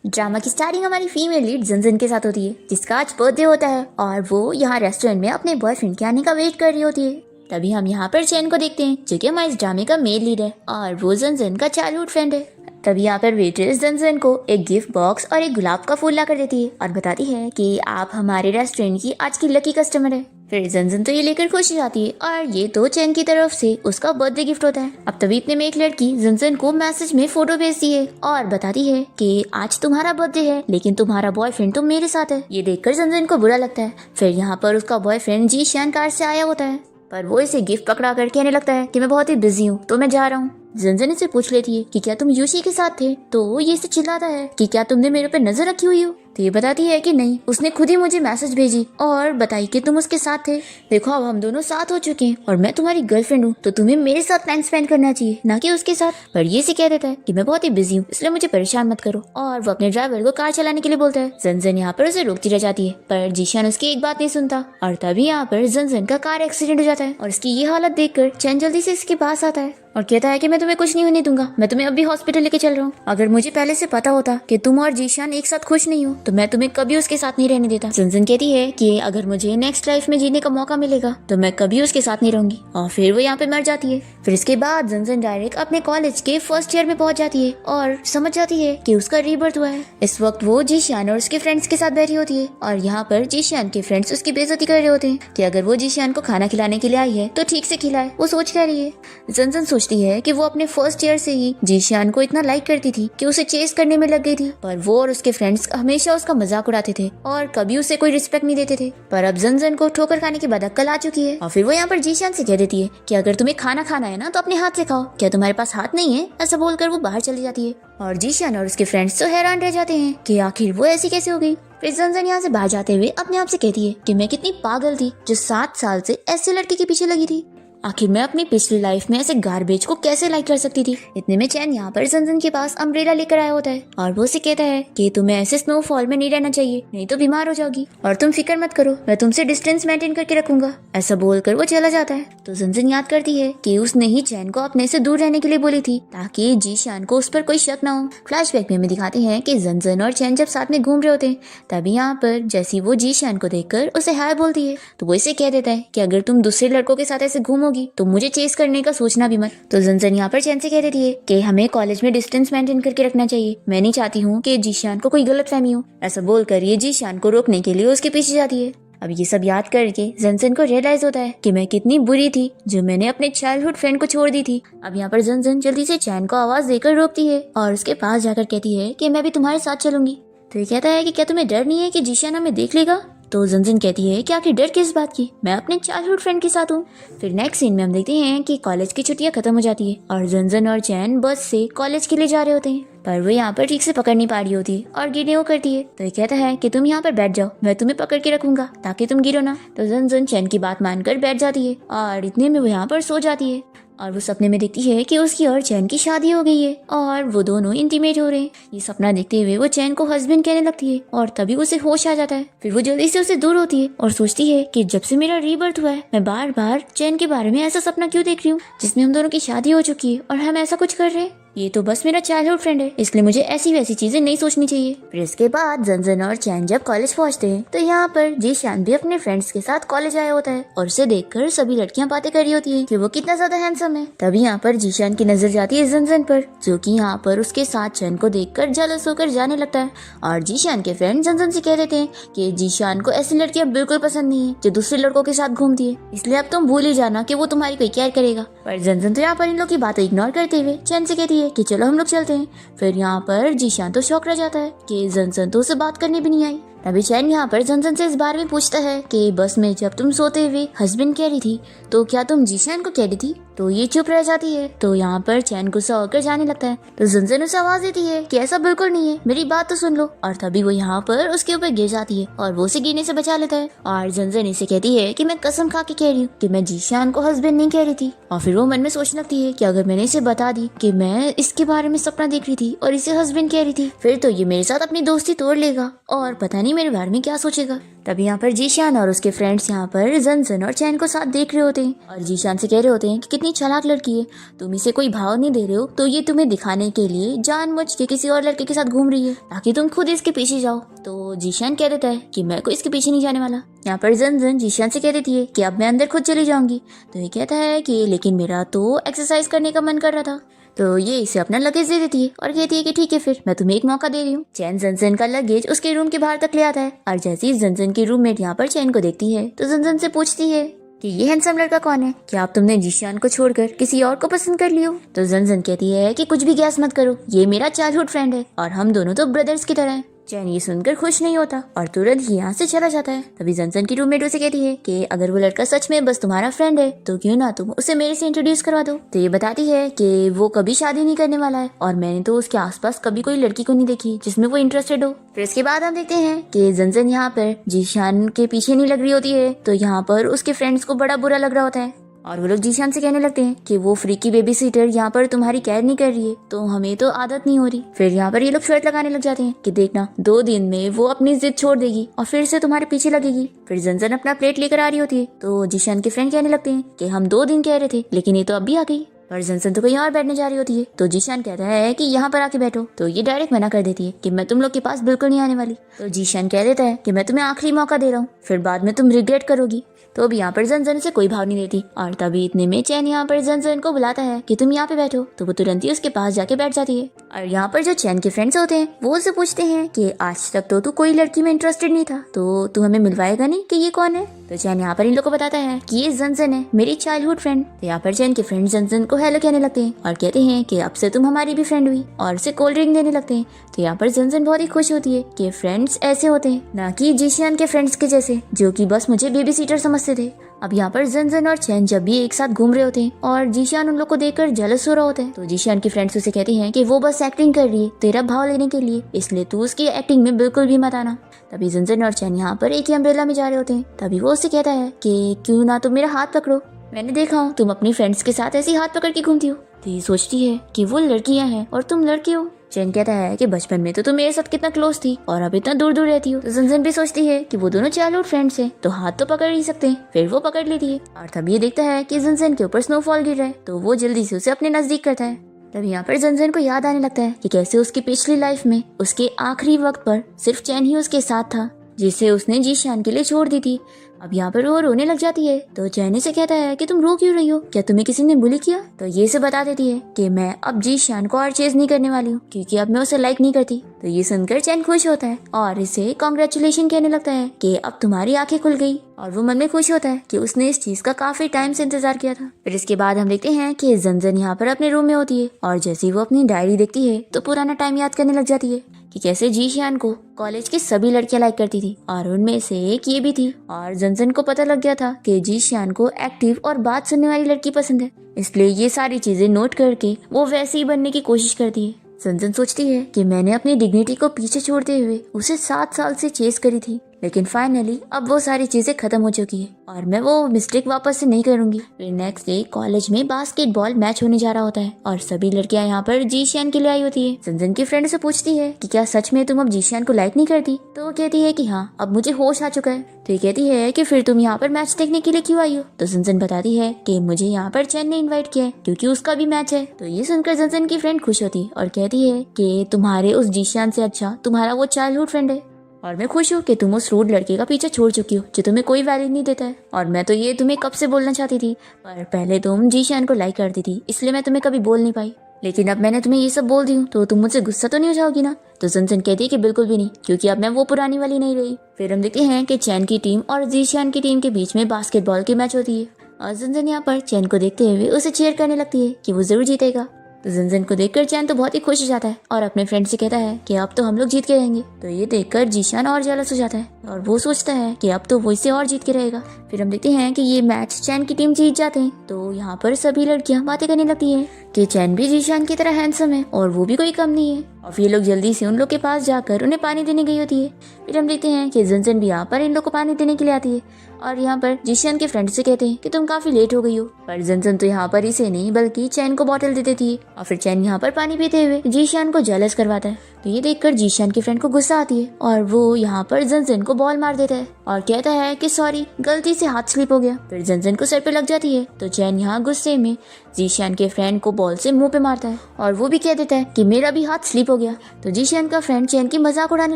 Drama की starting हमारी female lead Zanjan के साथ होती है, जिसका आज बर्थडे होता है और वो यहाँ रेस्टोरेंट में अपने बॉयफ्रेंड के आने का वेट कर रही होती है। तभी हम यहाँ पर चैन को देखते हैं, जो कि हमारे इस ड्रामे का मेल लीड है और वो जंजन का चाइल्डहुड फ्रेंड है। तभी यहाँ पर वेट्रेस जंजन को एक गिफ्ट बॉक्स और एक गुलाब का फूल ला कर देती है और बताती है कि आप हमारे रेस्टोरेंट की आज की लकी कस्टमर है। फिर जंजन तो ये लेकर खुश हो जाती है और ये तो चैन की तरफ से उसका बर्थडे गिफ्ट होता है। अब तभी इतने में एक लड़की जंजन को मैसेज में फोटो भेजती है और बताती है कि आज तुम्हारा बर्थडे है, लेकिन तुम्हारा बॉयफ्रेंड तो मेरे साथ है। ये देखकर जंजन को बुरा लगता है। फिर यहाँ पर उसका बॉयफ्रेंड जी शान कार से आया होता है, पर वो इसे गिफ्ट पकड़ा कर कहने लगता है कि मैं बहुत ही बिजी हूँ तो मैं जा रहा हूँ। जंजन इसे पूछ लेती है कि क्या तुम यूशी के साथ थे, तो ये इसे चिल्लाता है कि क्या तुमने मेरे पे नजर रखी हुई हो। तो ये बताती है कि नहीं, उसने खुद ही मुझे मैसेज भेजी और बताई कि तुम उसके साथ थे। देखो अब हम दोनों साथ हो चुके हैं और मैं तुम्हारी गर्लफ्रेंड हूँ, तो तुम्हें मेरे साथ टाइम स्पेंड करना चाहिए, ना कि उसके साथ। पर ये से कह देता है कि मैं बहुत ही बिजी हूँ, इसलिए मुझे परेशान मत करो, और वो अपने ड्राइवर को कार चलाने के लिए बोलता है। जंजन यहाँ पर उसे रोकती रह जाती है, पर जीशान उसकी एक बात नहीं सुनता और तभी यहाँ पर जंजन का कार एक्सीडेंट हो जाता है और इसकी ये हालत देखकर चैन जल्दी से इसके पास आता है और कहता है कि मैं तुम्हें कुछ नहीं होने दूंगा, मैं तुम्हें अभी हॉस्पिटल लेके चल रहा हूँ। अगर मुझे पहले से पता होता कि तुम और जीशान एक साथ खुश नहीं हो, तो मैं तुम्हें कभी उसके साथ नहीं रहने देता। जंजन कहती है कि अगर मुझे नेक्स्ट लाइफ में जीने का मौका मिलेगा तो मैं कभी उसके साथ नहीं रहूंगी, और फिर वो यहाँ पे मर जाती है। फिर इसके बाद जंजन डायरेक्ट अपने कॉलेज के फर्स्ट ईयर में पहुंच जाती है और समझ जाती है कि उसका रीबर्थ हुआ है। इस वक्त वो जीशान और उसके फ्रेंड्स के साथ बैठी होती है और यहाँ पर जीशान के फ्रेंड्स उसकी बेइज्जती कर रहे होते हैं कि अगर वो जीशान को खाना खिलाने के लिए आई है तो ठीक से खिलाए। वो सोच कर रही है। जंजन सोचती है कि वो अपने फर्स्ट ईयर से ही जीशान को इतना लाइक करती थी कि उसे चेस करने में लग गई थी, पर वो और उसके फ्रेंड्स हमेशा उसका मजाक उड़ाते थे और कभी उसे कोई रिस्पेक्ट नहीं देते थे। पर अब जंजन को ठोकर खाने की बाद अक्ल आ चुकी है और फिर वो यहाँ पर जीशान से कह देती है कि अगर तुम्हें खाना खाना है ना तो अपने हाथ से खाओ, क्या तुम्हारे पास हाथ नहीं है। ऐसा बोलकर वो बाहर चली जाती है और जीशान और उसके फ्रेंड्स तो हैरान रह जाते हैं कि आखिर वो ऐसी कैसे हो गई। फिर जंजन यहाँ से बाहर जाते हुए अपने आप से कहती है कि मैं कितनी पागल थी जो 7 साल से ऐसे लड़के के पीछे लगी थी। आखिर मैं अपनी पिछली लाइफ में ऐसे गार्बेज को कैसे लाइक कर सकती थी। इतने में चैन यहाँ पर जंजन के पास अम्ब्रेला लेकर आया होता है और वो उसे कहता है कि तुम्हें ऐसे स्नोफॉल में नहीं रहना चाहिए, नहीं तो बीमार हो जाओगी, और तुम फिक्र मत करो, मैं तुमसे डिस्टेंस मेंटेन करके रखूंगा। ऐसा बोलकर वो चला जाता है। तो जंजन याद करती है कि उसने ही चैन को अपने से दूर रहने के लिए बोली थी ताकि जीशान को उस पर कोई शक ना हो। फ्लैशबैक में हमें दिखाते हैं कि जंजन और चैन जब साथ में घूम रहे होते हैं, तभी यहाँ पर जैसी वो जीशान को देखकर उसे हाय बोलती है, तो वो इसे कह देता है कि अगर तुम दूसरे लड़कों के साथ ऐसे घूमोगी तो मुझे चेस करने का सोचना भी मत। तो जंजन यहाँ पर चैन से कह देती है कि हमें कॉलेज में डिस्टेंस मेंटेन करके रखना चाहिए, मैं नहीं चाहती हूँ कि जीशान को कोई गलतफहमी हो। ऐसा बोलकर ये जीशान को रोकने के लिए उसके पीछे जाती है। अब ये सब याद करके जंजन को रियलाइज होता है कि मैं कितनी बुरी थी जो मैंने अपने चाइल्डहुड फ्रेंड को छोड़ दी थी। अब यहाँ पर जंजन जल्दी से चैन को आवाज देकर रोकती है और उसके पास जाकर कहती है कि मैं भी तुम्हारे साथ चलूंगी। तो ये कहता है कि क्या तुम्हें डर नहीं है कि जीशान हमें देख लेगा। तो जंजन कहती है कि आखिर डर किस बात की, मैं अपने चाइल्डहुड फ्रेंड के साथ हूँ। फिर नेक्स्ट सीन में हम देखते हैं कि कॉलेज की छुट्टियां खत्म हो जाती है और जंजन और चैन बस से कॉलेज के लिए जा रहे होते हैं, पर वो यहाँ पर ठीक से पकड़ नहीं पा रही होती और गिरने वो करती है। तो ये कहता है कि तुम यहाँ पर बैठ जाओ, मैं तुम्हें पकड़ के रखूंगा ताकि तुम गिरो ना। तो जंजन चैन की बात मानकर बैठ जाती है और इतने में वो यहाँ पर सो जाती है और वो सपने में देखती है कि उसकी और चैन की शादी हो गई है और वो दोनों इंटीमेट हो रहे हैं। ये सपना देखते हुए वो चैन को हस्बैंड कहने लगती है और तभी उसे होश आ जाता है। फिर वो जल्दी से उसे दूर होती है और सोचती है कि जब से मेरा रीबर्थ हुआ है मैं बार बार चैन के बारे में ऐसा सपना क्यों देख रही हूँ जिसमें हम दोनों की शादी हो चुकी है और हम ऐसा कुछ कर रहे हैं। ये तो बस मेरा चाइल्डहुड फ्रेंड है, इसलिए मुझे ऐसी वैसी चीजें नहीं सोचनी चाहिए। फिर इसके बाद जंजन और चैन जब कॉलेज पहुंचते हैं तो यहाँ पर जीशान भी अपने फ्रेंड्स के साथ कॉलेज आया होता है और उसे देखकर सभी लड़कियां बातें कर रही होती है कि वो कितना ज्यादा हैंडसम है। तभी यहाँ पर जीशान की नजर जाती है जंजन पर, जो कि यहाँ पर उसके साथ चैन को देखकर जेलस होकर जाने लगता है और जीशान के फ्रेंड जंजन से कह देते हैं कि जीशान को ऐसी लड़कियां बिल्कुल पसंद नहीं है जो दूसरे लड़कों के साथ घूमती है, इसलिए अब तुम भूल ही जाना कि वो तुम्हारी कोई केयर करेगा। पर जंजन तो यहाँ पर इन लोग की बातें इग्नोर करते हुए चैन से कहती है कि चलो हम लोग चलते हैं। फिर यहाँ पर जीशान तो शॉक रह जाता है कि जंजन तो उसे बात करने भी नहीं आई। तभी चैन यहाँ पर जंजन से इस बारे में पूछता है कि बस में जब तुम सोते हुए हस्बैंड कह रही थी तो क्या तुम जीशान को कह रही थी। तो ये चुप रह जाती है। तो यहाँ पर चैन गुस्सा होकर जाने लगता है। तो जंजन उसे आवाज देती है कि ऐसा बिल्कुल नहीं है, मेरी बात तो सुन लो। और तभी वो यहाँ पर उसके ऊपर गिर जाती है और वो उसे गिरने से बचा लेता है। और जंजन इसे कहती है कि मैं कसम खा के कह रही हूँ कि मैं जीशान को हस्बैंड नहीं कह रही थी। और फिर वो मन में सोचने लगती है कि अगर मैंने इसे बता दी कि मैं इसके बारे में सपना देख रही थी और इसे हस्बैंड कह रही थी, फिर तो ये मेरे साथ अपनी दोस्ती तोड़ लेगा और पता नहीं मेरे बारे में क्या सोचेगा। तभी यहाँ पर जीशान और उसके फ्रेंड्स यहाँ पर जन और चैन को साथ देख रहे होते हैं और जीशान से कह रहे होते हैं कि कितनी चालाक लड़की है, तुम इसे कोई भाव नहीं दे रहे हो तो ये तुम्हें दिखाने के लिए जानबूझ के किसी और लड़के के साथ घूम रही है ताकि तुम खुद इसके पीछे जाओ। तो जीशान कह देता है कि मैं कोई इसके पीछे नहीं जाने वाला। यहाँ पर जन जीशान से कह देती है कि अब मैं अंदर खुद चली जाऊंगी। तो ये कहता है कि लेकिन मेरा तो एक्सरसाइज करने का मन कर रहा था। तो ये इसे अपना लगेज दे देती है और कहती है कि ठीक है फिर मैं तुम्हें एक मौका दे रही हूँ। चैन जन का लगेज उसके रूम के बाहर तक ले आता है और जैसे ही जन की रूममेट यहाँ पर चैन को देखती है तो जन से पूछती है कि ये हैंडसम लड़का कौन है, क्या आप तुमने जीशान को छोड़कर किसी और को पसंद कर लियो। तो जन कहती है कि कुछ भी गैस मत करो, ये मेरा चाइल्डहुड फ्रेंड है और हम दोनों तो ब्रदर्स की तरह हैं। चैन ये सुनकर खुश नहीं होता और तुरंत ही यहाँ से चला जाता है। तभी जन की रूममेट उसे कहती है कि अगर वो लड़का सच में बस तुम्हारा फ्रेंड है तो क्यों ना तुम उसे मेरे से इंट्रोड्यूस करवा दो। तो ये बताती है कि वो कभी शादी नहीं करने वाला है और मैंने तो उसके आसपास कभी कोई लड़की को नहीं देखी जिसमें वो इंटरेस्टेड हो। फिर इसके बाद हम देखते हैं कि जन यहाँ पर जीशान के पीछे नहीं लग रही होती है तो यहाँ पर उसके फ्रेंड्स को बड़ा बुरा लग रहा होता है और वो लोग जीशान से कहने लगते हैं कि वो फ्रीकी बेबी सीटर यहाँ पर तुम्हारी केयर नहीं कर रही है तो हमें तो आदत नहीं हो रही। फिर यहाँ पर ये लोग शर्त लगाने लग जाते हैं कि देखना 2 दिन में वो अपनी जिद छोड़ देगी और फिर से तुम्हारे पीछे लगेगी। फिर जन अपना प्लेट लेकर आ रही होती है तो जीशान के फ्रेंड कहने लगते हैं कि हम 2 दिन कह रहे थे लेकिन ये तो अब भी आ गई। पर जन तो कहीं और बैठने जा रही होती है तो जीशान कहता है कि यहाँ पर आके बैठो। तो ये डायरेक्ट मना कर देती है कि मैं तुम लोग के पास बिल्कुल नहीं आने वाली। तो जीशान कह देता है कि मैं तुम्हें आखिरी मौका दे रहा हूँ, फिर बाद में तुम रिग्रेट करोगी। तो अब यहाँ पर जन से कोई भाव नहीं देती और तभी इतने में चैन यहाँ पर जन को बुलाता है कि तुम यहाँ पे बैठो। तो वो तुरंत ही उसके पास जाके बैठ जाती है और यहाँ पर जो चैन के फ्रेंड्स होते हैं वो उससे पूछते हैं कि आज तक तो तू कोई लड़की में इंटरेस्टेड नहीं था तो तू हमें मिलवाएगा नहीं कि ये कौन है। तो चैन यहाँ पर इन लोग को बताता है कि ये जन है, मेरी चाइल्डहुड फ्रेंड। तो यहाँ पर चैन के फ्रेंड जन को हेलो कहने लगते हैं और कहते हैं कि अब से तुम हमारी भी फ्रेंड हुई और उसे कोल्ड ड्रिंक देने लगते हैं। तो यहाँ पर जन बहुत ही खुश होती है कि फ्रेंड्स ऐसे होते हैं, ना कि जीशियान के फ्रेंड्स के जैसे जो कि बस मुझे बेबी सीटर समझते थे। अब यहाँ पर जन और चैन जब भी एक साथ घूम रहे होते हैं और जीशियान उन लोग को देखकर जेलस हो रहा होता है तो जीशियान के फ्रेंड्स उसे कहते हैं कि वो बस एक्टिंग कर रही है तेरा भाव लेने के लिए, इसलिए तू उसकी एक्टिंग में बिल्कुल भी मत आना। तभी जन और चैन यहाँ पर एक ही अम्ब्रेला में जा रहे होते हैं। तभी वो उससे कहता है कि क्यों ना तुम मेरा हाथ पकड़ो, मैंने देखा हूँ तुम अपनी फ्रेंड्स के साथ ऐसे ही हाथ पकड़ के घूमती हो। तो ये सोचती है कि वो लड़कियां हैं और तुम लड़के हो। चैन कहता है कि बचपन में तो तुम मेरे साथ कितना क्लोज थी और अब इतना दूर दूर रहती हो। तो जन भी सोचती है कि वो दोनों चाइल्डहुड फ्रेंड्स हैं तो हाथ तो पकड़ ही सकते हैं। फिर वो पकड़ लेती है और तब ये देखता है कि जन के ऊपर स्नोफॉल गिर रहा है तो वो जल्दी से उसे अपने नजदीक करता है। तब यहाँ पर जन को याद आने लगता है कि कैसे उसकी पिछली लाइफ में उसके आखिरी वक्त पर सिर्फ चैन ही उसके साथ था जिसे उसने जीशान के लिए छोड़ दी थी। अब यहाँ पर वो रोने लग जाती है तो चैन से कहता है कि तुम रो क्यों रही हो, क्या तुम्हें किसी ने बुली किया। तो ये से बता देती है कि मैं अब जीशान को और चेज नहीं करने वाली हूँ क्योंकि अब मैं उसे लाइक नहीं करती। तो ये सुनकर चैन खुश होता है और इसे कॉन्ग्रेचुलेशन कहने लगता है कि अब तुम्हारी आंखें खुल गई और वो मन में खुश होता है कि उसने इस चीज का काफी टाइम से इंतजार किया था। फिर इसके बाद हम देखते हैं कि जन यहाँ पर अपने रूम में होती है और जैसे ही वो अपनी डायरी देखती है तो पुराना टाइम याद करने लग जाती है कि कैसे जीशियान को कॉलेज की सभी लड़कियां लाइक करती थी और उनमें से एक ये भी थी। और जन को पता लग गया था कि जीशियान को एक्टिव और बात सुनने वाली लड़की पसंद है, इसलिए ये सारी चीजें नोट करके वो वैसे ही बनने की कोशिश करती है। जन सोचती है कि मैंने अपनी डिग्निटी को पीछे छोड़ते हुए उसे 7 साल से चेस करी थी, लेकिन फाइनली अब वो सारी चीजें खत्म हो चुकी है और मैं वो मिस्टेक वापस से नहीं करूंगी। फिर नेक्स्ट डे कॉलेज में बास्केटबॉल मैच होने जा रहा होता है और सभी लड़कियां यहाँ पर जीशियान के लिए आई होती है। जन की फ्रेंड से पूछती है कि क्या सच में तुम अब जीशियान को लाइक नहीं करती। तो वो कहती है कि हाँ, अब मुझे होश आ चुका है। तो ये कहती है कि फिर तुम यहाँ पर मैच देखने के लिए क्यों आई हो। तो जन बताती है कि मुझे यहाँ पर चैन ने इन्वाइट किया है क्योंकि उसका भी मैच है। तो ये सुनकर जन की फ्रेंड खुश होती है और कहती है कि तुम्हारे उस जीशियान से अच्छा तुम्हारा वो चाइल्डहुड फ्रेंड है और मैं खुश हूँ कि तुम उस रूड लड़के का पीछे छोड़ चुकी हो जो तुम्हें कोई वैल्यू नहीं देता है। और मैं तो ये तुम्हें कब से बोलना चाहती थी, पर पहले तुम जीशान को लाइक करती थी इसलिए मैं तुम्हें कभी बोल नहीं पाई, लेकिन अब मैंने तुम्हें ये सब बोल दी हूँ तो तुम मुझसे गुस्सा तो नहीं हो जाओगी ना। तो जन कहती है कि बिल्कुल भी नहीं, क्योंकि अब मैं वो पुरानी वाली नहीं रही। फिर हम देखते हैं कि चैन की टीम और जीशियान की टीम के बीच में बास्केटबॉल की मैच होती है और जन यहाँ पर चैन को देखते हुए उसे चीयर करने लगती है कि वो जरूर जीतेगा। तो जन को देखकर चैन तो बहुत ही खुश हो जाता है और अपने फ्रेंड से कहता है कि अब तो हम लोग जीत के रहेंगे। तो ये देखकर जीशान और जेलस हो जाता है और वो सोचता है कि अब तो वो इससे और जीत के रहेगा। फिर हम देखते हैं कि ये मैच चैन की टीम जीत जाते हैं। तो यहाँ पर सभी लड़कियां बातें करने लगती हैं कि चैन भी जीशान की तरह हैंडसम है और वो भी कोई कम नहीं है। और फिर ये लोग जल्दी से उन लोग के पास जाकर उन्हें पानी देने गई होती है। फिर हम देखते हैं कि जंजन भी यहाँ पर इन लोग को पानी देने के लिए आती है और यहाँ पर जीशान के फ्रेंड से कहते हैं कि तुम काफी लेट हो गई हो। पर जंजन तो यहाँ पर इसे नहीं बल्कि चैन को बॉटल दे देती है और फिर चैन यहाँ पर पानी पीते हुए जीशान को जेलस करवाता है। तो ये देखकर जीशान की फ्रेंड को गुस्सा आती है और वो यहाँ पर जंजन को बॉल मार देता है और कहता है कि सॉरी, गलती से हाथ स्लिप हो गया। फिर जंजन को सर पे लग जाती है तो चैन यहाँ गुस्से में जीशान के फ्रेंड को बॉल से मुंह पे मारता है और वो भी कह देता है कि मेरा भी हाथ स्लिप हो गया। तो जीशान का फ्रेंड चैन की मजाक उड़ाने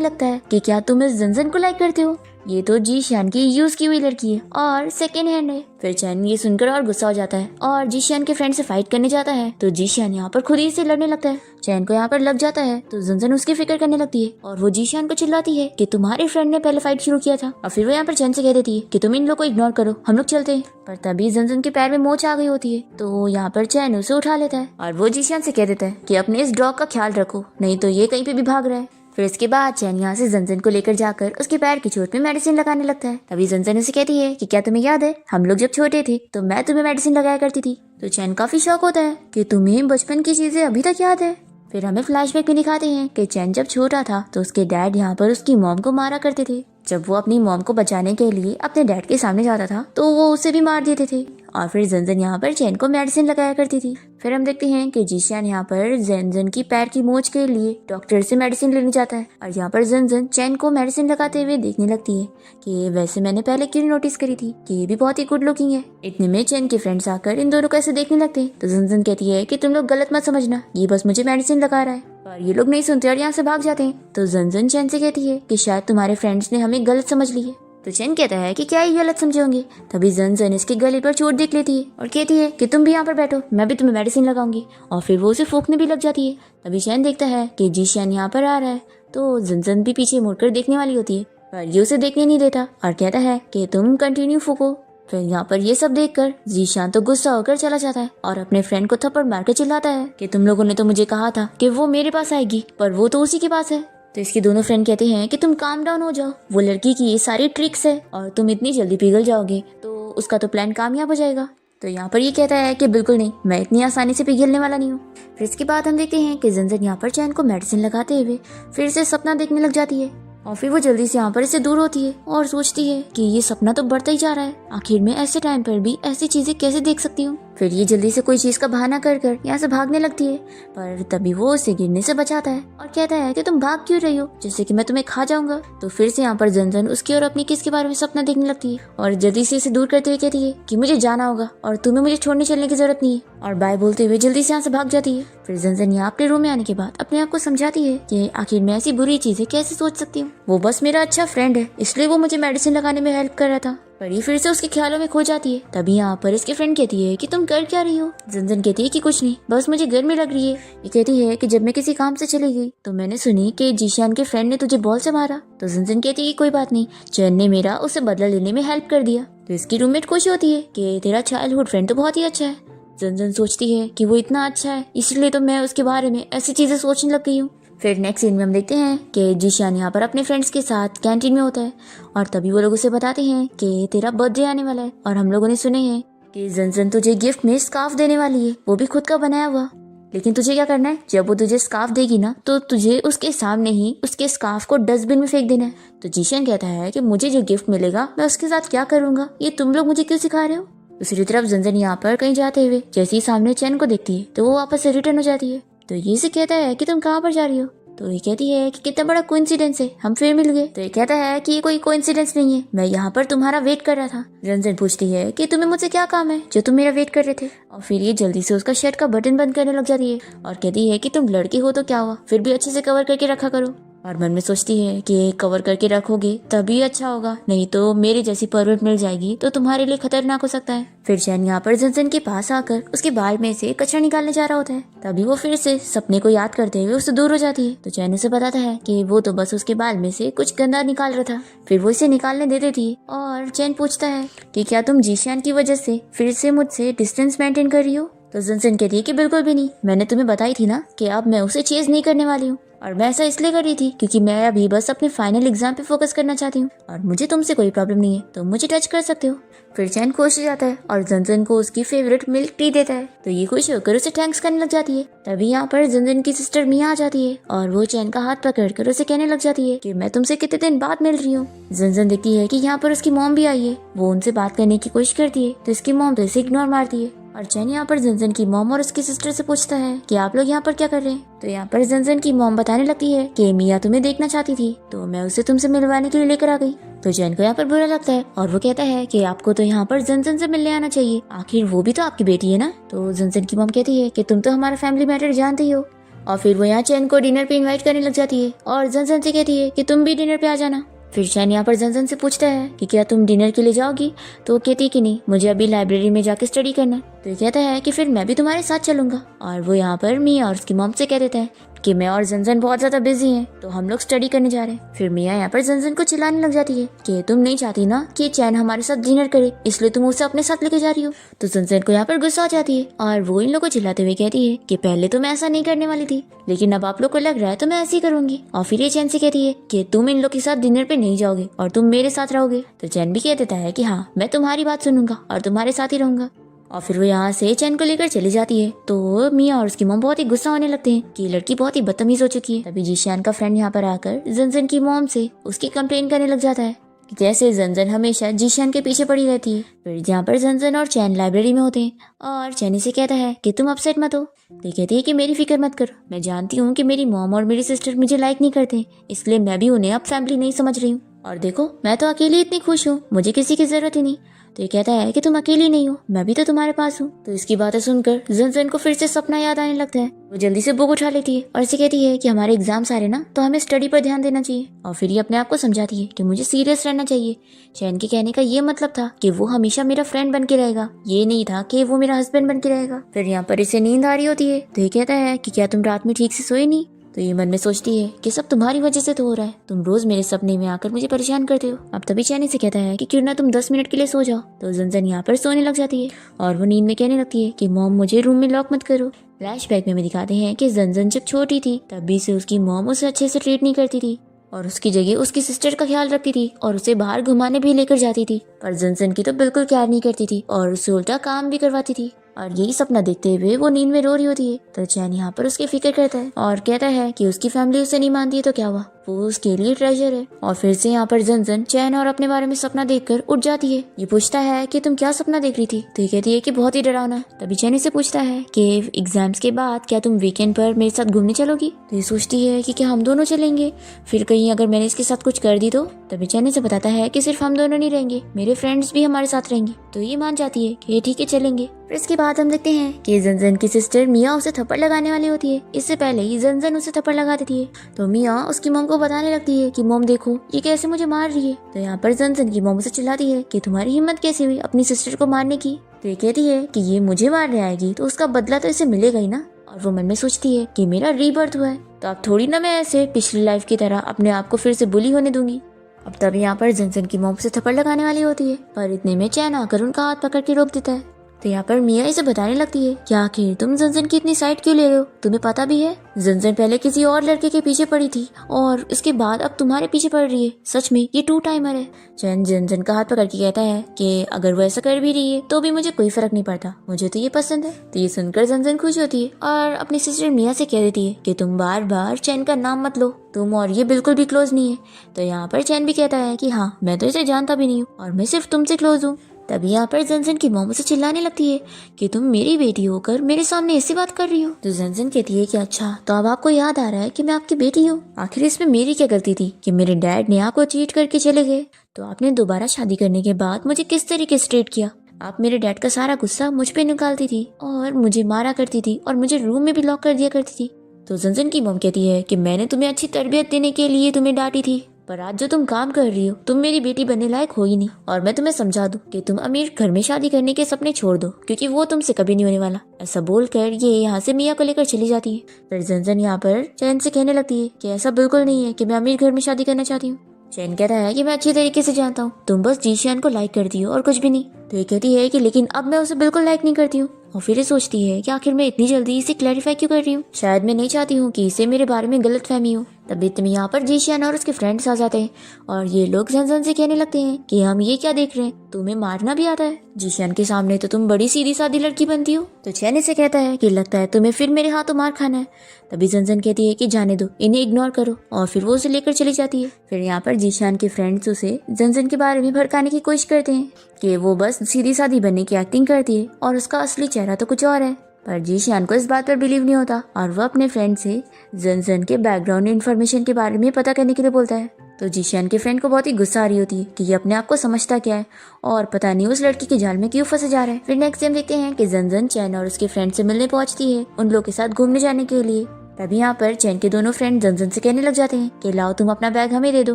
लगता है कि क्या तुम इस जंजन को लाइक करते हो, ये तो जीशान की यूज की हुई लड़की है और सेकेंड हैंड है। फिर चैन ये सुनकर और गुस्सा हो जाता है और जीशान के फ्रेंड से फाइट करने जाता है। तो जीशान यहाँ पर खुद ही से लड़ने लगता है। चैन को यहाँ पर लग जाता है तो जंजन उसकी फिक्र करने लगती है और वो जीशान को चिल्लाती है कि तुम्हारे फ्रेंड ने पहले फाइट शुरू किया था। और फिर वो यहाँ पर चैन से कह देती है कि तुम इन लोग को इग्नोर करो, हम लोग चलते हैं। पर तभी जंजन के पैर में मोच आ गई होती है तो यहाँ पर चैन उसे उठा लेता है और वो जीशान से कह देता है कि अपने इस डॉग का ख्याल रखो, नहीं तो ये कहीं पे भी भाग रहा है। फिर इसके बाद चैन यहाँ से जंजन को लेकर जाकर उसके पैर की चोट में मेडिसिन लगाने लगता है। तभी जंजन उसे कहती है कि क्या तुम्हें याद है हम लोग जब छोटे थे तो मैं तुम्हें मेडिसिन लगाया करती थी। तो चैन काफी शौक होता है कि तुम्हें बचपन की चीजें अभी तक याद है। फिर हमें फ्लैशबैक में दिखाते हैं कि चैन जब छोटा था तो उसके डैड यहाँ पर उसकी मॉम को मारा करते थे। जब वो अपनी मॉम को बचाने के लिए अपने डैड के सामने जाता था तो वो उसे भी मार देते थे। और फिर जंजन यहाँ पर चैन को मेडिसिन लगाया करती थी। फिर हम देखते हैं कि जीशान यहाँ पर जंजन की पैर की मोच के लिए डॉक्टर से मेडिसिन लेने जाता है और यहाँ पर जंजन चैन को मेडिसिन लगाते हुए देखने लगती है कि वैसे मैंने पहले क्यों नोटिस करी थी कि ये भी बहुत ही गुड लुकिंग है। इतने में चैन के फ्रेंड्स आकर इन दोनों को ऐसे देखने लगते हैं। तो जंजन कहती है कि तुम लोग गलत मत समझना, ये बस मुझे मेडिसिन लगा रहा है। पर ये लोग नहीं सुनते और यहाँ से भाग जाते हैं। तो जंजन चैन से कहती है कि शायद तुम्हारे फ्रेंड्स ने हमें गलत समझ ली है। तो चैन कहता है कि क्या ये गलत समझे होंगे। तभी जंजन इसके गले पर चोट देख लेती है और कहती है कि तुम भी यहाँ पर बैठो, मैं भी तुम्हें मेडिसिन लगाऊंगी। और फिर वो उसे फूंकने भी लग जाती है। तभी चैन देखता है कि जीशान यहाँ पर आ रहा है तो जंजन भी पीछे मुड़कर देखने वाली होती है पर ये उसे देखने नहीं देता और कहता है कि तुम कंटिन्यू फूको। फिर यहाँ पर ये सब देखकर जीशान तो गुस्सा होकर चला जाता है और अपने फ्रेंड को थप्पड़ मारकर चिल्लाता है कि तुम लोगों ने तो मुझे कहा था कि वो मेरे पास आएगी पर वो तो उसी के पास है। तो इसके दोनों फ्रेंड कहते हैं कि तुम काम डाउन हो जाओ, वो लड़की की ये सारी ट्रिक्स है और तुम इतनी जल्दी पिघल जाओगे तो उसका तो प्लान कामयाब हो जाएगा। तो यहाँ पर ये कहता है कि बिल्कुल नहीं, मैं इतनी आसानी से पिघलने वाला नहीं हूँ। फिर इसके बाद हम देखते हैं कि जंजन यहाँ पर चैन को मेडिसिन लगाते हुए फिर से सपना देखने लग जाती है और फिर वो जल्दी से यहाँ पर इससे दूर होती है और सोचती है कि ये सपना तो बढ़ता ही जा रहा है, आखिर में ऐसे टाइम पर भी ऐसी चीजें कैसे देख सकती हूँ। फिर ये जल्दी से कोई चीज का बहाना कर कर यहाँ से भागने लगती है पर तभी वो उसे गिरने से बचाता है और कहता है कि तुम भाग क्यों रही हो, जैसे कि मैं तुम्हें खा जाऊंगा। तो फिर से यहाँ पर जंजन उसकी और अपनी किस के बारे में सपना देखने लगती है और जल्दी से इसे दूर करते हुए कहती है कि मुझे जाना होगा और तुम्हें मुझे छोड़ने चलने की जरूरत नहीं है और बाय बोलते हुए जल्दी से यहाँ से भाग जाती है। फिर जंजन यहाँ अपने रूम में आने के बाद अपने आप को समझाती है कि आखिर मैं ऐसी बुरी चीजें कैसे सोच सकती हूँ, वो बस मेरा अच्छा फ्रेंड है इसलिए वो मुझे मेडिसिन लगाने में हेल्प कर रहा था। पर ये फिर से उसके ख्यालों में खो जाती है। तभी यहाँ पर इसके फ्रेंड कहती है कि तुम कर क्या रही हो। जंजन कहती है कि कुछ नहीं, बस मुझे गर्मी लग रही है। ये कहती है कि जब मैं किसी काम से चली गई तो मैंने सुनी कि जीशान के फ्रेंड ने तुझे बॉल से मारा। तो जंजन कहती है कि कोई बात नहीं, चैन ने मेरा उसे बदला लेने में हेल्प कर दिया। तो इसकी रूममेट खुश होती है कि तेरा चाइल्डहुड फ्रेंड तो बहुत ही अच्छा है। जंजन सोचती है कि वो इतना अच्छा है इसलिए तो मैं उसके बारे में ऐसी चीजें सोचने लग गई हूँ। फिर नेक्स्ट सीन में हम देखते हैं कि जीशान यहाँ पर अपने फ्रेंड्स के साथ कैंटीन में होता है और तभी वो लोग उसे बताते हैं कि तेरा बर्थडे आने वाला है और हम लोगों ने सुने हैं कि जंजन तुझे गिफ्ट में स्कार्फ देने वाली है, वो भी खुद का बनाया हुआ। लेकिन तुझे क्या करना है, जब वो तुझे स्कार्फ देगी ना तो तुझे उसके सामने ही उसके स्कार्फ को डस्टबिन में फेंक देना है। तो जीशान कहता है कि मुझे जो गिफ्ट मिलेगा मैं उसके साथ क्या करूंगा, ये तुम लोग मुझे क्यों सिखा रहे हो। दूसरी तरफ जंजन यहाँ पर कहीं जाते हुए जैसे ही सामने चैन को देखती है तो वो वापस से रिटर्न हो जाती है। तो ये से कहता है कि तुम कहाँ पर जा रही हो। तो ये कहती है कि कितना बड़ा कोइंसिडेंस है, हम फिर मिल गए। तो ये कहता है कि ये कोई कोइंसिडेंस नहीं है, मैं यहाँ पर तुम्हारा वेट कर रहा था। जंजन पूछती है कि तुम्हें मुझसे क्या काम है जो तुम मेरा वेट कर रहे थे। और फिर ये जल्दी से उसका शर्ट का बटन बंद करने लग जाती है और कहती है कि तुम लड़की हो तो क्या हुआ, फिर भी अच्छे से कवर करके रखा करो। और मन में सोचती है कि कवर करके रखोगे तभी अच्छा होगा, नहीं तो मेरे जैसी परवर्ट मिल जाएगी तो तुम्हारे लिए खतरनाक हो सकता है। फिर चैन यहाँ पर जंजन के पास आकर उसके बाल में से कचरा निकालने जा रहा होता है। तभी वो फिर से सपने को याद करते हुए उससे दूर हो जाती है। तो चैन उसे बताता है कि वो तो बस उसके बाल में से कुछ गंदा निकाल रहा था। फिर वो इसे निकालने दे देती है और चैन पूछता है कि क्या तुम जीशान की वजह से फिर से मुझसे डिस्टेंस मेंटेन कर रही हो। तो जंजन कहती है कि बिल्कुल भी नहीं, मैंने तुम्हें बताई थी ना कि अब मैं उसे चेज नहीं करने वाली हूँ। और मैं ऐसा इसलिए कर रही थी क्योंकि मैं अभी बस अपने फाइनल एग्जाम पे फोकस करना चाहती हूँ और मुझे तुमसे कोई प्रॉब्लम नहीं है, तो मुझे टच कर सकते हो। फिर चैन खुश हो जाता है और जंजन को उसकी फेवरेट मिल्क टी देता है, तो ये खुश होकर उसे थैंक्स करने लग जाती है। तभी यहाँ पर जंजन की सिस्टर मिया आ जाती है और वो चैन का हाथ पकड़कर उसे कहने लग जाती है कि मैं तुमसे कितने दिन बाद मिल रही हूँ। जंजन देखती है कि यहाँ पर उसकी मॉम भी आई है, वो उनसे बात करने की कोशिश करती है तो इसकी मॉम तो इसे इग्नोर मारती है। और चैन यहाँ पर जंजन की मॉम और उसकी सिस्टर से पूछता है कि आप लोग यहाँ पर क्या कर रहे हैं। तो यहाँ पर जंजन की मॉम बताने लगती है कि मिया तुम्हें देखना चाहती थी, तो मैं उसे तुमसे मिलवाने के लिए लेकर आ गई। तो चैन को यहाँ पर बुरा लगता है और वो कहता है कि आपको तो यहाँ पर जंजन से मिलने आना चाहिए, आखिर वो भी तो आपकी बेटी है ना। तो जंजन की मॉम कहती है कि तुम तो हमारा फैमिली मैटर जानते ही हो। और फिर वो यहाँ चैन को डिनर पे इन्वाइट करने लग जाती है और जंजन से कहती है कि तुम भी डिनर पे आ जाना। फिर चैन यहाँ पर जंजन से पूछता है कि क्या तुम डिनर के लिए जाओगी, तो वो कहती है कि नहीं, मुझे अभी लाइब्रेरी में जाके स्टडी करना है। तो ये कहता है कि फिर मैं भी तुम्हारे साथ चलूंगा। और वो यहाँ पर मिया और उसकी मॉम से कह देता है कि मैं और जंजन बहुत ज्यादा बिजी हैं, तो हम लोग स्टडी करने जा रहे हैं। फिर मिया यहाँ पर जंजन को चिल्लाने लग जाती है कि तुम नहीं चाहती ना कि चैन हमारे साथ डिनर करे, इसलिए तुम उसे अपने साथ लेके जा रही हो। तो जंजन को यहाँ पर गुस्सा आ जाती है और वो इन लोगों को चिल्लाते हुए कहती है कि पहले तो मैं ऐसा नहीं करने वाली थी, लेकिन अब आप लोग को लग रहा है तो मैं ऐसे ही करूंगी। और फिर ये चैन से कहती है कि तुम इन लोग के साथ डिनर पे नहीं जाओगे और तुम मेरे साथ रहोगे। तो चैन भी कह देता है कि हाँ, मैं तुम्हारी बात सुनूंगा और तुम्हारे साथ ही रहूंगा। और फिर वो यहाँ से चैन को लेकर चली जाती है। तो मिया और उसकी मॉम बहुत ही गुस्सा होने लगते हैं कि ये लड़की बहुत ही बदतमीज हो चुकी है। तभी जीशान का फ्रेंड यहाँ पर आकर जंजन की मॉम से उसकी कंप्लेन करने लग जाता है कि जैसे जंजन हमेशा जीशान के पीछे पड़ी रहती है। फिर यहाँ पर जंजन और चैन लाइब्रेरी में होते हैं और चैन से कहता है कि तुम अपसेट मत हो। तो कहती है कि मेरी फिक्र मत करो, मैं जानती हूँ कि मेरी मॉम और मेरी सिस्टर मुझे लाइक नहीं करते, इसलिए मैं भी उन्हें अब फैमिली नहीं समझ रही हूँ। और देखो, मैं तो अकेली इतनी खुश हूँ, मुझे किसी की जरूरत ही नहीं। तो ये कहता है कि तुम अकेली नहीं हो, मैं भी तो तुम्हारे पास हूँ। तो इसकी बातें सुनकर जंजन को फिर से सपना याद आने लगता है। वो जल्दी से बुक उठा लेती है और इसे कहती है कि हमारे एग्जाम सारे ना, तो हमें स्टडी पर ध्यान देना चाहिए। और फिर ये अपने आप को समझाती है कि मुझे सीरियस रहना चाहिए। चैन के कहने का ये मतलब था कि वो हमेशा मेरा फ्रेंड बन के रहेगा, ये नहीं था कि वो मेरा हस्बैंड बन के रहेगा। फिर यहाँ पर इसे नींद आ रही होती है तो ये कहता है कि क्या तुम रात में ठीक से सोए नहीं। तो ये मन में सोचती है कि सब तुम्हारी वजह से तो हो रहा है, तुम रोज मेरे सपने में आकर मुझे परेशान करते हो। अब तभी चैनी से कहता है कि क्यों ना तुम 10 मिनट के लिए सो जाओ। तो जंजन यहाँ पर सोने लग जाती है और वो नींद में कहने लगती है कि मॉम मुझे रूम में लॉक मत करो। फ्लैशबैक में दिखाते हैं कि जंजन जब छोटी थी तभी से उसकी मॉम उसे अच्छे से ट्रीट नहीं करती थी और उसकी जगह उसकी सिस्टर का ख्याल रखती थी और उसे बाहर घुमाने भी लेकर जाती थी। पर जंजन की तो बिल्कुल केयर नहीं करती थी और उससे उल्टा काम भी करवाती थी। और यही सपना देखते हुए वो नींद में रो रही होती है। तो चैन यहाँ पर उसकी फिक्र करता है और कहता है कि उसकी फैमिली उसे नहीं मानती है तो क्या हुआ, वो उसके लिए ट्रेजर है। और फिर से यहाँ पर जंजन चैन और अपने बारे में सपना देखकर उठ जाती है। ये पूछता है कि तुम क्या सपना देख रही थी। तो ये कहती है कि बहुत ही डरावना। तभी चैन से पूछता है कि एग्जाम्स के बाद क्या तुम वीकेंड पर मेरे साथ घूमने चलोगी। तो ये सोचती है कि क्या हम दोनों चलेंगे, फिर कहीं अगर मैंने इसके साथ कुछ कर दी तो। तभी चैन से बताता है कि सिर्फ हम दोनों नहीं रहेंगे, मेरे फ्रेंड्स भी हमारे साथ रहेंगे। तो ये मान जाती है कि ठीक है चलेंगे। फिर इसके बाद हम देखते हैं कि जंजन की सिस्टर मिया उसे थप्पड़ लगाने वाली होती है। इससे पहले ही जंजन उसे थप्पड़ लगा देती है। तो मिया उसकी मॉम को बताने लगती है कि मॉम देखो ये कैसे मुझे मार रही है। तो यहाँ पर जंजन की मॉम उसे चिल्लाती है कि तुम्हारी हिम्मत कैसे हुई अपनी सिस्टर को मारने की। तो ये कहती है कि ये मुझे मारने आएगी तो उसका बदला तो इसे मिलेगा ही ना। और वो मन में सोचती है कि मेरा रीबर्थ हुआ है तो अब थोड़ी ना मैं ऐसे पिछली लाइफ की तरह अपने आप को फिर से बुली होने दूंगी। अब तब यहाँ पर जंजन की मॉम से थप्पड़ लगाने वाली होती है, पर इतने में चैन आकर उनका हाथ पकड़ के रोक देता है। तो यहाँ पर मिया इसे बताने लगती है कि आखिर तुम जंजन की इतनी साइड क्यों ले रहे हो, तुम्हें पता भी है जंजन पहले किसी और लड़के के पीछे पड़ी थी और इसके बाद अब तुम्हारे पीछे पड़ रही है। सच में ये 2 टाइमर है। चैन जंजन का हाथ पकड़ के कहता है कि अगर वो ऐसा कर भी रही है तो भी मुझे कोई फर्क नहीं पड़ता, मुझे तो ये पसंद है। तो ये सुनकर जंजन खुश होती है और अपनी सिस्टर मिया से कह देती है कि तुम बार बार चैन का नाम मत लो, तुम और ये बिल्कुल भी क्लोज नहीं है। तो यहाँ पर चैन भी कहता है कि हाँ, मैं तो इसे जानता भी नहीं हूँ और मैं सिर्फ तुमसे क्लोज हूँ। तभी यहाँ पर जंजन की मॉम उसे चिल्लाने लगती है कि तुम मेरी बेटी होकर मेरे सामने ऐसी बात कर रही हो। तो जंजन कहती है कि अच्छा, तो अब आपको याद आ रहा है कि मैं आपकी बेटी हूँ। आखिर इसमें मेरी क्या गलती थी कि मेरे डैड ने आपको चीट करके चले गए। तो आपने दोबारा शादी करने के बाद मुझे किस तरीके से ट्रीट किया। आप मेरे डैड का सारा गुस्सा मुझ पे निकालती थी और मुझे मारा करती थी और मुझे रूम में भी लॉक कर दिया करती थी। तो जंजन की मॉम कहती है कि मैंने तुम्हें अच्छी तरबियत देने के लिए तुम्हें डांटी थी, पर आज जो तुम काम कर रही हो तुम मेरी बेटी बनने लायक हो ही नहीं। और मैं तुम्हें समझा दूं कि तुम अमीर घर में शादी करने के सपने छोड़ दो, क्योंकि वो तुमसे कभी नहीं होने वाला। ऐसा बोलकर ये यहाँ से मिया को लेकर चली जाती है। फिर जंजन यहाँ पर चैन से कहने लगती है कि ऐसा बिल्कुल नहीं है कि मैं अमीर घर में शादी करना चाहती हूँ। चैन कहता है कि मैं अच्छी तरीके से जानता हूँ, तुम बस जीशियान को लाइक करती हो और कुछ भी नहीं। तो ये कहती है कि लेकिन अब मैं उसे बिल्कुल लाइक नहीं करती हूँ और फिर ये सोचती है कि आखिर मैं इतनी जल्दी इसे क्लैरिफाई क्यों कर रही हूँ, शायद मैं नहीं चाहती हूँ कि इसे मेरे बारे में गलत फहमी हो। तभी में यहाँ पर जीशियन और उसके फ्रेंड्स आ जाते हैं और ये लोग जन से कहने लगते हैं कि हम ये क्या देख रहे हैं, तुम्हें मारना भी आता है। जीशियन के सामने तो तुम बड़ी सीधी सादी लड़की बनती हो। तो चैन इसे कहता है कि लगता है तुम्हें फिर मेरे हाथों मार खाना है। तभी जन कहती है कि जाने दो, इन्हें इग्नोर करो, और फिर वो उसे लेकर चली जाती है। फिर यहाँ पर जीशियन के फ्रेंड्स उसे जन के बारे में भड़काने की कोशिश करते हैं कि वो बस सीधी सादी बनने की एक्टिंग करती है और उसका असली चेहरा तो कुछ और है। पर जीशियन को इस बात पर बिलीव नहीं होता और वो अपने फ्रेंड से जन के बैकग्राउंड इन्फॉर्मेशन के बारे में पता करने के लिए बोलता है। तो जीशियन के फ्रेंड को बहुत ही गुस्सा आ रही होती है कि ये अपने आप को समझता क्या है और पता नहीं उस लड़की के जाल में क्यों फंसे जा रहा है। फिर नेक्स्ट टाइम देखते हैं कि जन चैन और उसके फ्रेंड से मिलने पहुंचती है उन लोग के साथ घूमने जाने के लिए। तभी यहाँ पर चैन के दोनों फ्रेंड जन से कहने लग जाते हैं कि लाओ तुम अपना बैग हमें दे दो,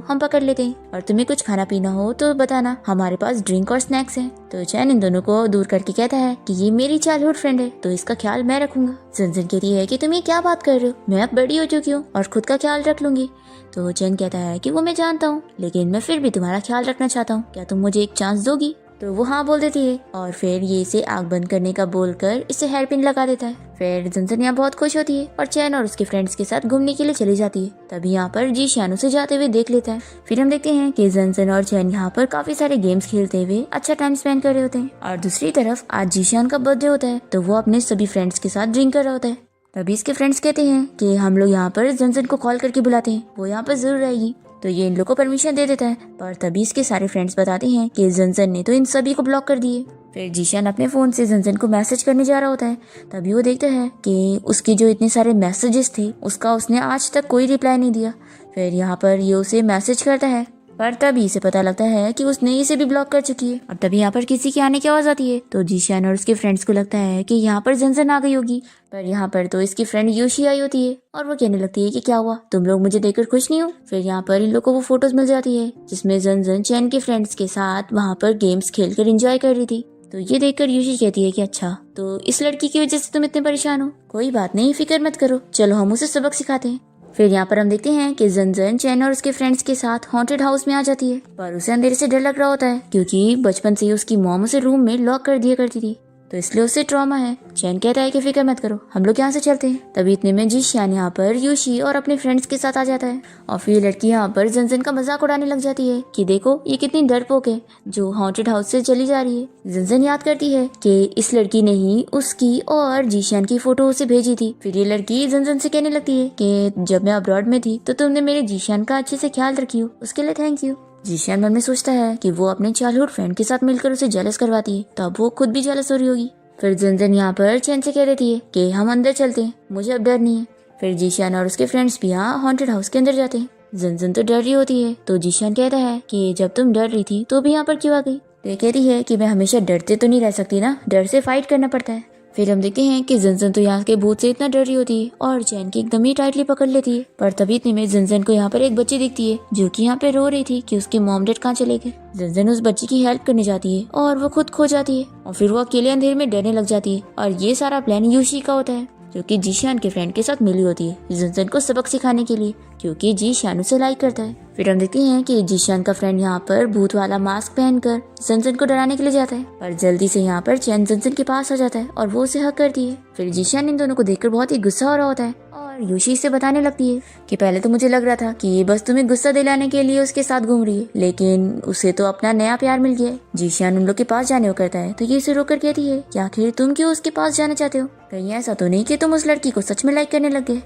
हम पकड़ लेते हैं, और तुम्हें कुछ खाना पीना हो तो बताना, हमारे पास ड्रिंक और स्नैक्स हैं। तो चैन इन दोनों को दूर करके कहता है कि ये मेरी चाइल्डहुड फ्रेंड है तो इसका ख्याल मैं रखूंगा। जन कहती है कि तुम ये क्या बात कर रहे हो, मैं अब बड़ी हो चुकी हूँ और खुद का ख्याल रख लूंगी। तो चैन कहता है कि वो मैं जानता हूँ, लेकिन मैं फिर भी तुम्हारा ख्याल रखना चाहता हूँ, क्या तुम मुझे एक चांस दोगी? तो वो हाँ बोल देती है और फिर ये इसे आग बंद करने का बोलकर इसे हेयर पिन लगा देता है। फिर जन यहाँ बहुत खुश होती है और चैन और उसके फ्रेंड्स के साथ घूमने के लिए चली जाती है। तभी यहाँ पर जीशियन उसे जाते हुए देख लेता है। फिर हम देखते हैं कि जन और चैन यहाँ पर काफी सारे गेम्स खेलते हुए अच्छा टाइम स्पेंड कर रहे होते हैं। और दूसरी तरफ आज जीशियन का बर्थडे होता है तो वो अपने सभी फ्रेंड्स के साथ ड्रिंक कर रहा होता है। तभी इसके फ्रेंड्स कहते हैं कि हम लोग यहाँ पर जन को कॉल करके बुलाते हैं, वो यहाँ पर जरूर आएगी। तो ये इन लोग को परमिशन दे देता है, पर तभी इसके सारे फ्रेंड्स बताते हैं कि जन ने तो इन सभी को ब्लॉक कर दिए। फिर जीशियन अपने फोन से जन को मैसेज करने जा रहा होता है। तभी वो देखता है कि उसके जो इतने सारे मैसेजेस थे उसका उसने आज तक कोई रिप्लाई नहीं दिया। फिर यहाँ पर ये उसे मैसेज करता है, पर तभी इसे पता लगता है कि उसने इसे भी ब्लॉक कर चुकी है। और तभी यहाँ पर किसी के आने की आवाज आती है तो जीशियन और उसके फ्रेंड्स को लगता है कि यहाँ पर जन आ गई होगी, पर यहाँ पर तो इसकी फ्रेंड योशी आई होती है और वो कहने लगती है कि क्या हुआ, तुम लोग मुझे देखकर खुश नहीं हो। फिर यहाँ पर इन लोगों को वो फोटोज मिल जाती है जिसमें जन चैन के फ्रेंड्स के साथ वहाँ पर गेम्स खेलकर एंजॉय कर रही थी। तो ये देखकर योशी कहती है कि अच्छा, तो इस लड़की की वजह से तुम इतने परेशान हो, कोई बात नहीं, फिक्र मत करो, चलो हम उसे सबक सिखाते हैं। फिर यहाँ पर हम देखते हैं कि जन चैन और उसके फ्रेंड्स के साथ हॉन्टेड हाउस में आ जाती है, पर उसे अंधेरे से डर लग रहा होता है क्योंकि बचपन से ही उसकी मॉम उसे रूम में लॉक कर दिया करती थी, तो इसलिए उससे ट्रॉमा है। चैन कहता है कि फिक्र मत करो, हम लोग यहाँ से चलते हैं। तभी इतने में जीशियन यहाँ पर योशी और अपने फ्रेंड्स के साथ आ जाता है और फिर लड़की यहाँ पर जन का मजाक उड़ाने लग जाती है कि देखो ये कितनी डरपोक है जो हॉन्टेड हाउस से चली जा रही है। जन याद करती है कि इस लड़की ने ही उसकी और जीशियन की फोटो उसे भेजी थी। फिर ये लड़की जन से कहने लगती है कि जब मैं अब्रॉड में थी तो तुमने मेरे जीशियन का अच्छे से ख्याल रखी हो, उसके लिए थैंक यू। जीशियन मन में सोचता है कि वो अपने चाइल्डहुड फ्रेंड के साथ मिलकर उसे जेलस करवाती है, तब वो खुद भी जेलस हो रही होगी। फिर जन यहाँ पर चैन से कह देती है कि हम अंदर चलते हैं, मुझे अब डर नहीं है। फिर जीशियन और उसके फ्रेंड्स भी यहाँ हॉन्टेड हाउस के अंदर जाते हैं। जन तो डर रही होती है तो जीशियन कहता है कि जब तुम डर रही थी तो भी यहाँ पर क्यों आ गई। तो ये कहती है कि मैं हमेशा डरते तो नहीं रह सकती ना, डर से फाइट करना पड़ता है। फिर हम देखते हैं कि जन तो यहाँ के भूत से इतना डर रही होती है और चैन की एकदम ही टाइटली पकड़ लेती है। पर तभी इतने में जन को यहाँ पर एक बच्ची दिखती है जो कि यहाँ पे रो रही थी कि उसके मॉम डैड कहाँ चले गए। जन उस बच्ची की हेल्प करने जाती है और वो खुद खो जाती है और फिर वो अकेले अंधेरे में डरने लग जाती है। और ये सारा प्लान योशी का होता है जो कि जीशियन के फ्रेंड के साथ मिली होती है जन को सबक सिखाने के लिए, क्योंकि उसे लाइक करता है। फिर हम देखते हैं कि जीशियन का फ्रेंड यहाँ पर भूत वाला मास्क पहनकर जन को डराने के लिए जाता है, पर जल्दी से यहाँ पर चैन जन के पास आ जाता है और वो उसे हक करती है। फिर जीशियन इन दोनों को देखकर बहुत ही गुस्सा हो रहा होता है और योशी से बताने लगती है कि पहले तो मुझे लग रहा था कि ये बस तुम्हें गुस्सा दिलाने के लिए उसके साथ घूम रही है, लेकिन उसे तो अपना नया प्यार मिल गया है। जीशियन उन लोग के पास जाने को करता है तो ये उसे रोककर कहती है कि आखिर तुम क्यों उसके पास जाना चाहते हो, कहीं ऐसा तो नहीं कि तुम उस लड़की को सच में लाइक करने लग गए।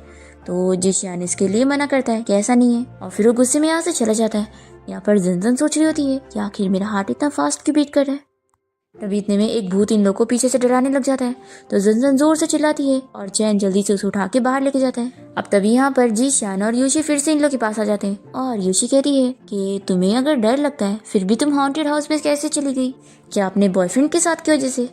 तो जीशियन इसके लिए मना करता है कि ऐसा नहीं है और फिर वो गुस्से में यहाँ से चला जाता है। यहाँ पर जन सोच रही होती है कि आखिर मेरा हार्ट इतना फास्ट क्यों बीट कर रहा है। तभी इतने में एक भूत इन लोगों को पीछे से डराने लग जाता है तो जन जोर से चिल्लाती है और चैन जल्दी से उसे उठा के बाहर लेके जाता है। अब तभी यहाँ पर जीशियन और योशी फिर से इन लोग के पास आ जाते हैं और योशी कहती है कि तुम्हें अगर डर लगता है फिर भी तुम हॉन्टेड हाउस में कैसे चली गई, क्या अपने बॉयफ्रेंड के साथ की वजह से।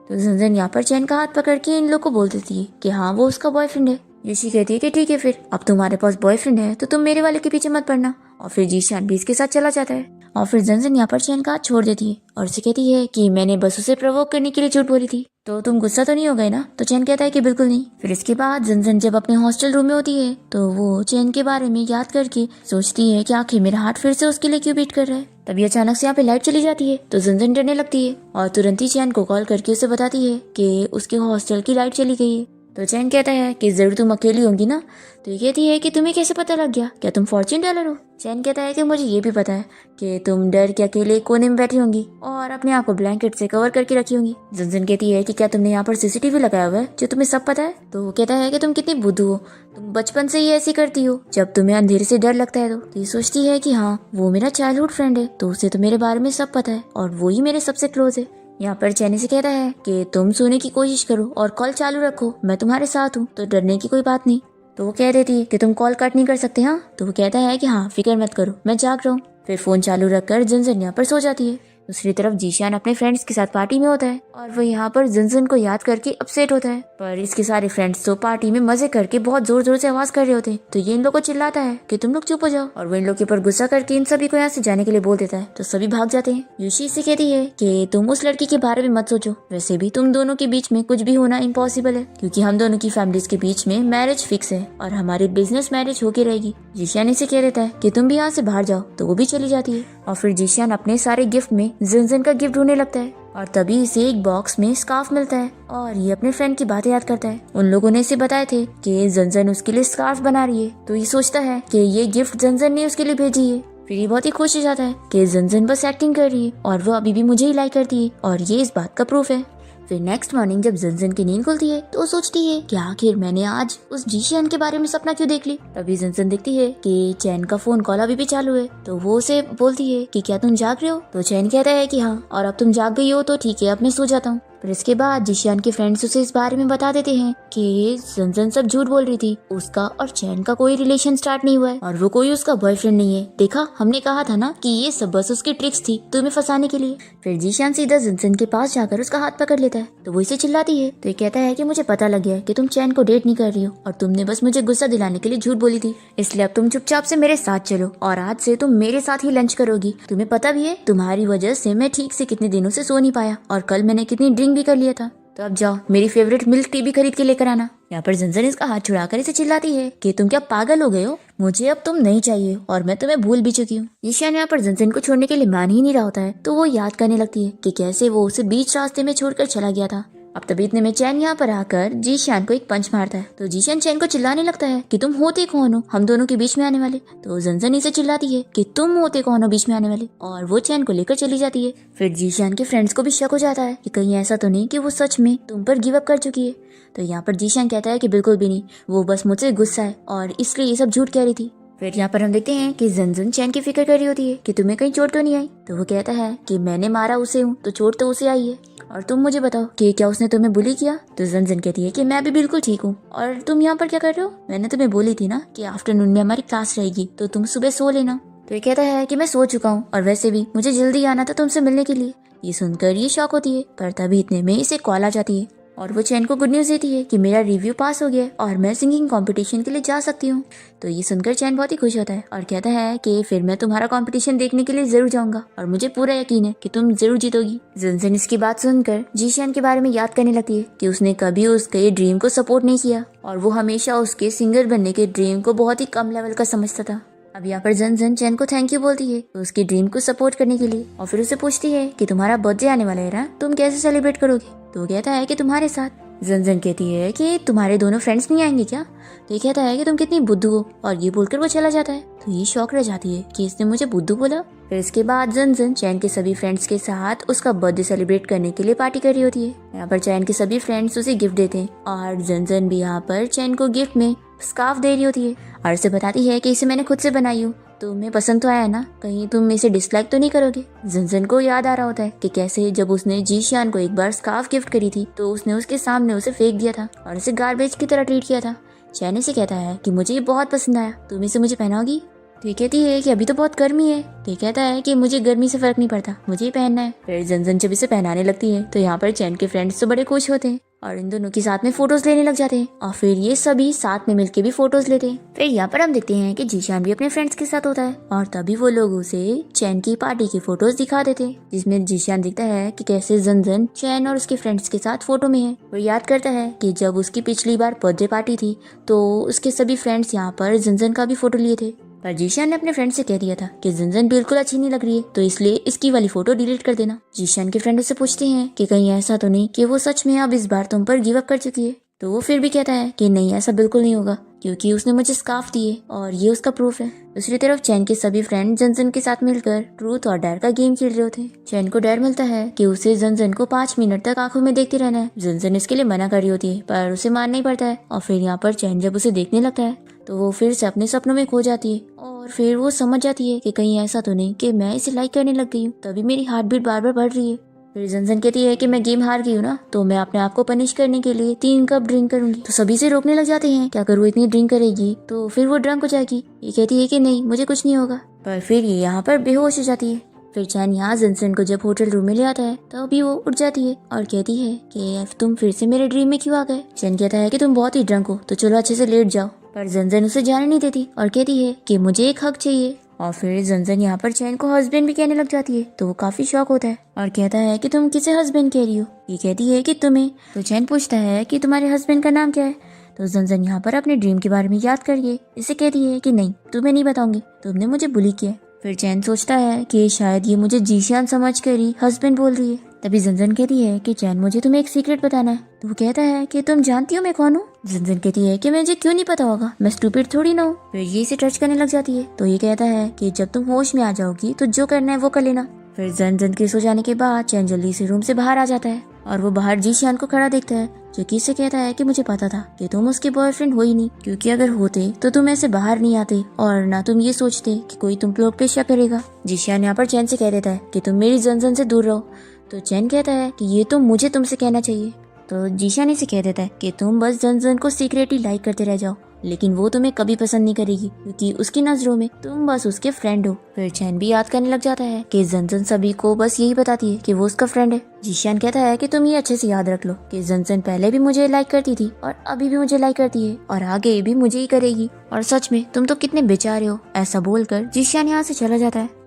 तो जन यहाँ पर चैन का हाथ पकड़ के इन लोग को बोल देती है कि हाँ वो उसका बॉयफ्रेंड है। योशी कहती है कि ठीक है, फिर अब तुम्हारे पास बॉयफ्रेंड है तो तुम मेरे वाले के पीछे मत पड़ना। और फिर जीशियन भी इसके साथ चला जाता है और फिर जंजन यहाँ पर चैन का हाथ छोड़ देती है और उसे कहती है कि मैंने बस उसे प्रवोक करने के लिए झूठ बोली थी, तो तुम गुस्सा तो नहीं हो गए ना? तो चैन कहता है कि बिल्कुल नहीं। फिर इसके बाद जंजन जब अपने हॉस्टल रूम में होती है तो वो चैन के बारे में याद करके सोचती है कि आखिर मेरा हार्ट फिर से उसके लिए क्यों बीट कर रहा है। तभी अचानक से यहाँ पे लाइट चली जाती है तो जंजन डरने लगती है और तुरंत ही चैन को कॉल करके उसे बताती है कि उसके हॉस्टल की लाइट चली गई है। तो चैन कहता है कि जरूर तुम अकेली होंगी ना? तो ये कहती है कि तुम्हें कैसे पता लग गया, क्या तुम फॉर्च्यून टेलर हो? चैन कहता है कि मुझे ये भी पता है कि तुम डर के अकेले कोने में बैठी होंगी और अपने आप को ब्लैंकेट से कवर करके रखी होंगी। जंजन कहती है कि क्या तुमने यहाँ पर सीसीटीवी लगाया हुआ है जो तुम्हें सब पता है? तो वो कहता है कि तुम कितनी बुद्धू हो, तुम बचपन से ही ऐसी करती हो, जब तुम्हें अंधेरे से डर लगता है तो ये सोचती है कि हाँ वो मेरा चाइल्डहुड फ्रेंड है तो उसे तो मेरे बारे में सब पता है और वो ही मेरे सबसे क्लोज है। यहाँ पर चैनी से कहता है कि तुम सोने की कोशिश करो और कॉल चालू रखो, मैं तुम्हारे साथ हूँ, तो डरने की कोई बात नहीं। तो वो कह देती है कि तुम कॉल कट नहीं कर सकते हाँ? तो वो कहता है कि हाँ फिक्र मत करो, मैं जाग रहा हूँ। फिर फोन चालू रखकर जंजन यहाँ पर सो जाती है। दूसरी तरफ जीशान अपने फ्रेंड्स के साथ पार्टी में होता है और वो यहाँ पर जंजन को याद करके अपसेट होता है, पर इसके सारे फ्रेंड्स तो पार्टी में मजे करके बहुत जोर जोर से आवाज कर रहे होते हैं। तो ये इन लोग को चिल्लाता है कि तुम लोग चुप हो जाओ और वो इन लोग के ऊपर गुस्सा करके इन सभी को यहाँ से जाने के लिए बोल देता है। तो सभी भाग जाते हैं। यूशी से कहती है कि तुम उस लड़की के बारे में मत सोचो, वैसे भी तुम दोनों के बीच में कुछ भी होना इम्पॉसिबल है क्योंकि हम दोनों की फैमिलीज के बीच में मैरिज फिक्स है और हमारी बिजनेस मैरिज होके रहेगी। जीशान इसे कह देता है कि तुम भी यहाँ से बाहर जाओ, तो वो भी चली जाती है और फिर जीशान अपने सारे गिफ्ट में जंजन का गिफ्ट ढूंढने लगता है और तभी इसे एक बॉक्स में स्कार्फ मिलता है और ये अपने फ्रेंड की बातें याद करता है। उन लोगों ने इसे बताए थे कि जंजन उसके लिए स्कार्फ बना रही है, तो ये सोचता है कि ये गिफ्ट जंजन ने उसके लिए भेजी है। फिर ये बहुत ही खुश हो जाता है कि जंजन बस एक्टिंग कर रही है और वो अभी भी मुझे ही लाइक करती है और ये इस बात का प्रूफ है। फिर नेक्स्ट मॉर्निंग जब जंजन की नींद खुलती है तो सोचती है कि आखिर मैंने आज उस जीशियन के बारे में सपना क्यों देख ली। तभी जंजन देखती है कि चैन का फोन कॉल अभी भी चालू है, तो वो उसे बोलती है कि क्या तुम जाग रहे हो? तो चैन कहता है कि हाँ, और अब तुम जाग गई हो तो ठीक है, अब मैं सो जाता हूँ। फिर इसके बाद जिशियन के फ्रेंड्स उसे इस बारे में बता देते हैं कि जंजन सब झूठ बोल रही थी, उसका और चैन का कोई रिलेशन स्टार्ट नहीं हुआ है और वो कोई उसका बॉयफ्रेंड नहीं है। देखा, हमने कहा था ना कि ये सब बस उसकी ट्रिक्स थी तुम्हें फंसाने के लिए। फिर जिशियन सीधा जंजन के पास जाकर उसका हाथ पकड़ लेता है, तो वो इसे चिल्लाती है। तो ये कहता है कि मुझे पता लग गया है कि तुम चैन को डेट नहीं कर रही हो और तुमने बस मुझे गुस्सा दिलाने के लिए झूठ बोली थी, इसलिए अब तुम चुपचाप से मेरे साथ चलो और आज से तुम मेरे साथ ही लंच करोगी। तुम्हें पता भी है तुम्हारी वजह से मैं ठीक से कितने दिनों से सो नहीं पाया और कल मैंने कितनी ड्रिंक भी कर लिया था, तो अब जाओ मेरी फेवरेट मिल्क टी भी खरीद के लेकर आना। यहाँ पर जंजन इसका हाथ छुड़ाकर इसे चिल्लाती है कि तुम क्या पागल हो गए हो, मुझे अब तुम नहीं चाहिए और मैं तुम्हें भूल भी चुकी हूँ। ईशान यहाँ पर जंजन को छोड़ने के लिए मान ही नहीं रहा होता है, तो वो याद करने लगती है कि कैसे वो उसे बीच रास्ते में छोड़कर चला गया था। अब तभी इतने में चैन यहाँ पर आकर जीशान को एक पंच मारता है, तो जीशान चैन को चिल्लाने लगता है कि तुम होते कौन हो हम दोनों के बीच में आने वाले। तो जंजन इसे चिल्लाती है कि तुम होते कौन हो बीच में आने वाले, और वो चैन को लेकर चली जाती है। फिर जीशान के फ्रेंड्स को भी शक हो जाता है कि कहीं ऐसा तो नहीं कि वो सच में तुम पर गिव अप कर चुकी है। तो यहाँ पर जीशान कहता है कि बिल्कुल भी नहीं, वो बस मुझसे गुस्सा है और इसलिए ये सब झूठ कह रही थी। फिर यहाँ पर हम देखते हैं कि जंजन चैन की फिक्र कर रही होती है कि तुम्हें कहीं चोट तो नहीं आई। तो वो कहता है कि मैंने मारा उसे हूँ तो चोट तो उसे आई है, और तुम मुझे बताओ कि क्या उसने तुम्हें बुली किया। तो जंजन कहती है कि मैं भी बिल्कुल ठीक हूँ, और तुम यहाँ पर क्या कर रहे हो? मैंने तुम्हें बोली थी ना कि आफ्टरनून में हमारी क्लास रहेगी तो तुम सुबह सो लेना। तो ये कहता है कि मैं सो चुका हूँ और वैसे भी मुझे जल्दी आना था तुमसे मिलने के लिए। ये सुनकर ये शॉक होती है, पर तभी इतने में इसे कॉल आ जाती है और वो चैन को गुड न्यूज देती है कि मेरा रिव्यू पास हो गया और मैं सिंगिंग कंपटीशन के लिए जा सकती हूँ। तो ये सुनकर चैन बहुत ही खुश होता है और कहता है कि फिर मैं तुम्हारा कंपटीशन देखने के लिए जरूर जाऊंगा और मुझे पूरा यकीन है कि तुम जरूर जीतोगी। जंजन इसकी बात सुनकर जीशियन के बारे में याद करने लगती है कि उसने कभी उसके ड्रीम को सपोर्ट नहीं किया और वो हमेशा उसके सिंगर बनने के ड्रीम को बहुत ही कम लेवल का समझता था। अब यहाँ पर जंजन चैन को थैंक यू बोलती है तो उसकी ड्रीम को सपोर्ट करने के लिए, और फिर उसे पूछती है कि तुम्हारा बर्थडे आने वाला है ना, तुम कैसे सेलिब्रेट करोगे। तो वो कहता है कि तुम्हारे साथ। जंजन कहती है कि तुम्हारे दोनों फ्रेंड्स नहीं आएंगे क्या। तो ये कहता है कि तुम कितनी बुद्धू हो, और ये बोलकर वो चला जाता है। तो ये शौक रह जाती है कि इसने मुझे बुद्धू बोला। फिर इसके बाद जंजन चैन के सभी फ्रेंड्स के साथ उसका बर्थडे सेलिब्रेट करने के लिए पार्टी कर रही होती है। यहाँ पर चैन के सभी फ्रेंड्स उसे गिफ्ट देते हैं और जंजन भी यहाँ पर चैन को गिफ्ट में स्कार्फ दे रही होती है और उसे बताती है कि इसे मैंने खुद से बनाई हूँ, तुम्हें पसंद तो आया ना, कहीं तुम इसे डिसलाइक तो नहीं करोगे। जंजन को याद आ रहा होता है कि कैसे जब उसने जीशियन को एक बार स्कार्फ गिफ्ट करी थी तो उसने उसके सामने उसे फेंक दिया था और उसे गार्बेज की तरह ट्रीट किया था। चैन से कहता है कि मुझे ये बहुत पसंद आया, तुम इसे मुझे पहनाओगी। तो ये कहती है कि अभी तो बहुत गर्मी है। तो ये कहता है कि मुझे गर्मी से फर्क नहीं पड़ता, मुझे ही पहनना है। फिर जंजन जब इसे पहनाने लगती है तो यहाँ पर चैन के फ्रेंड्स तो बड़े खुश होते हैं और इन दोनों के साथ में फोटोज लेने लग जाते हैं और फिर ये सभी साथ में मिलके भी फोटोज लेते हैं। फिर यहाँ पर हम देखते हैं कि जीशान भी अपने फ्रेंड्स के साथ होता है और तभी वो लोग उसे चैन की पार्टी की फोटोज दिखा देते हैं, जिसमें जीशान दिखता है कि कैसे जंजन चैन और उसके फ्रेंड्स के साथ फोटो में है। वो याद करता है कि जब उसकी पिछली बार बर्थडे पार्टी थी तो उसके सभी फ्रेंड्स यहाँ पर जंजन का भी फोटो लिए थे, पर जीशान ने अपने फ्रेंड से कह दिया था कि जंजन बिल्कुल अच्छी नहीं लग रही है, तो इसलिए इसकी वाली फोटो डिलीट कर देना। जीशान के फ्रेंड उससे पूछते हैं कि कहीं ऐसा तो नहीं कि वो सच में अब इस बार तुम पर गिव अप कर चुकी है, तो वो फिर भी कहता है कि नहीं, ऐसा बिल्कुल नहीं होगा, क्योंकि उसने मुझे स्कार्फ दिए और ये उसका प्रूफ है। दूसरी तरफ चैन के सभी फ्रेंड जंजन के साथ मिलकर ट्रूथ और डेयर का गेम खेल रहे होते। चैन को डर मिलता है कि उसे जंजन को 5 मिनट तक आंखों में देखते रहना है। जंजन इसके लिए मना कर रही होती है, पर उसे मानना ही पड़ता है। और फिर यहाँ पर चैन जब उसे देखने लगता है तो वो फिर से अपने सपनों में खो जाती है और फिर वो समझ जाती है कि कहीं ऐसा तो नहीं कि मैं इसे लाइक करने लग गई हूँ, तभी मेरी हार्ट बीट बार बार बढ़ रही है। फिर जंजन कहती है कि मैं गेम हार गई हूँ ना, तो मैं अपने आप को पनिश करने के लिए 3 कप ड्रिंक करूंगी। तो सभी से रोकने लग जाते हैं कि अगर वो इतनी ड्रिंक करेगी तो फिर वो ड्रंक हो जाएगी। ये कहती है कि नहीं, मुझे कुछ नहीं होगा, पर फिर ये यहाँ पर बेहोश हो जाती है। फिर चैन यहाँ जंजन को जब होटल रूम में ले आता है तो अभी वो उठ जाती है और कहती है कि तुम फिर से मेरे ड्रीम में क्यों आ गए। चैन कहता है कि तुम बहुत ही ड्रंक हो, तो चलो अच्छे से लेट जाओ, पर जंजन उसे जाने नहीं देती और कहती है कि मुझे एक हक चाहिए। और फिर जंजन यहाँ पर चैन को हस्बैंड भी कहने लग जाती है, तो वो काफी शॉक होता है और कहता है कि तुम किसे हस्बैंड कह रही हो। ये कहती है कि तुम्हें। तो चैन पूछता है कि तुम्हारे हस्बैंड का नाम क्या है। तो जंजन यहाँ पर अपने ड्रीम के बारे में याद करके इसे कहती है कि नहीं, तुम्हें नहीं बताऊंगी, तुमने मुझे बुली किया। फिर चैन सोचता है कि शायद ये मुझे जीशान समझ कर ही हस्बैंड बोल रही है। तभी जंजन कहती है कि चैन, मुझे तुम्हें एक सीक्रेट बताना है। तो वो कहता है कि तुम जानती हो मैं कौन हूँ। जंजन कहती है कि मुझे क्यों नहीं पता होगा, मैं स्टूपिड थोड़ी ना हूँ। फिर ये इसे टच करने लग जाती है, तो ये कहता है कि जब तुम होश में आ जाओगी तो जो करना है वो कर लेना। फिर जंजन के सो जाने के बाद चैन जल्दी से रूम से बाहर आ जाता है और वो बाहर जीशान को खड़ा देखता है, जो कि इसे कहता है कि मुझे पता था कि तुम उसके बॉयफ्रेंड हो ही नहीं, क्योंकि अगर होते तो तुम ऐसे बाहर नहीं आते और ना तुम ये सोचते कि कोई तुम लोग पे शक करेगा। जीशान यहाँ पर चैन से कह देता है कि तुम मेरी जंजन से दूर रहो। तो चैन कहता है कि ये तो मुझे तुमसे कहना चाहिए। तो जीशान इसे कह देता है कि तुम बस जंजन को सीक्रेटली लाइक करते रह जाओ, लेकिन वो तुम्हें कभी पसंद नहीं करेगी, क्योंकि उसकी नजरों में तुम बस उसके फ्रेंड हो। फिर चैन भी याद करने लग जाता है कि जंजन सभी को बस यही बताती है कि वो उसका फ्रेंड है। जीशान कहता है कि तुम ये अच्छे से याद रख लो कि जंजन पहले भी मुझे लाइक करती थी और अभी भी मुझे लाइक करती है और आगे भी मुझे ही करेगी, और सच में तुम तो कितने बेचारे हो। ऐसा बोलकर जीशान यहाँ से चला जाता है।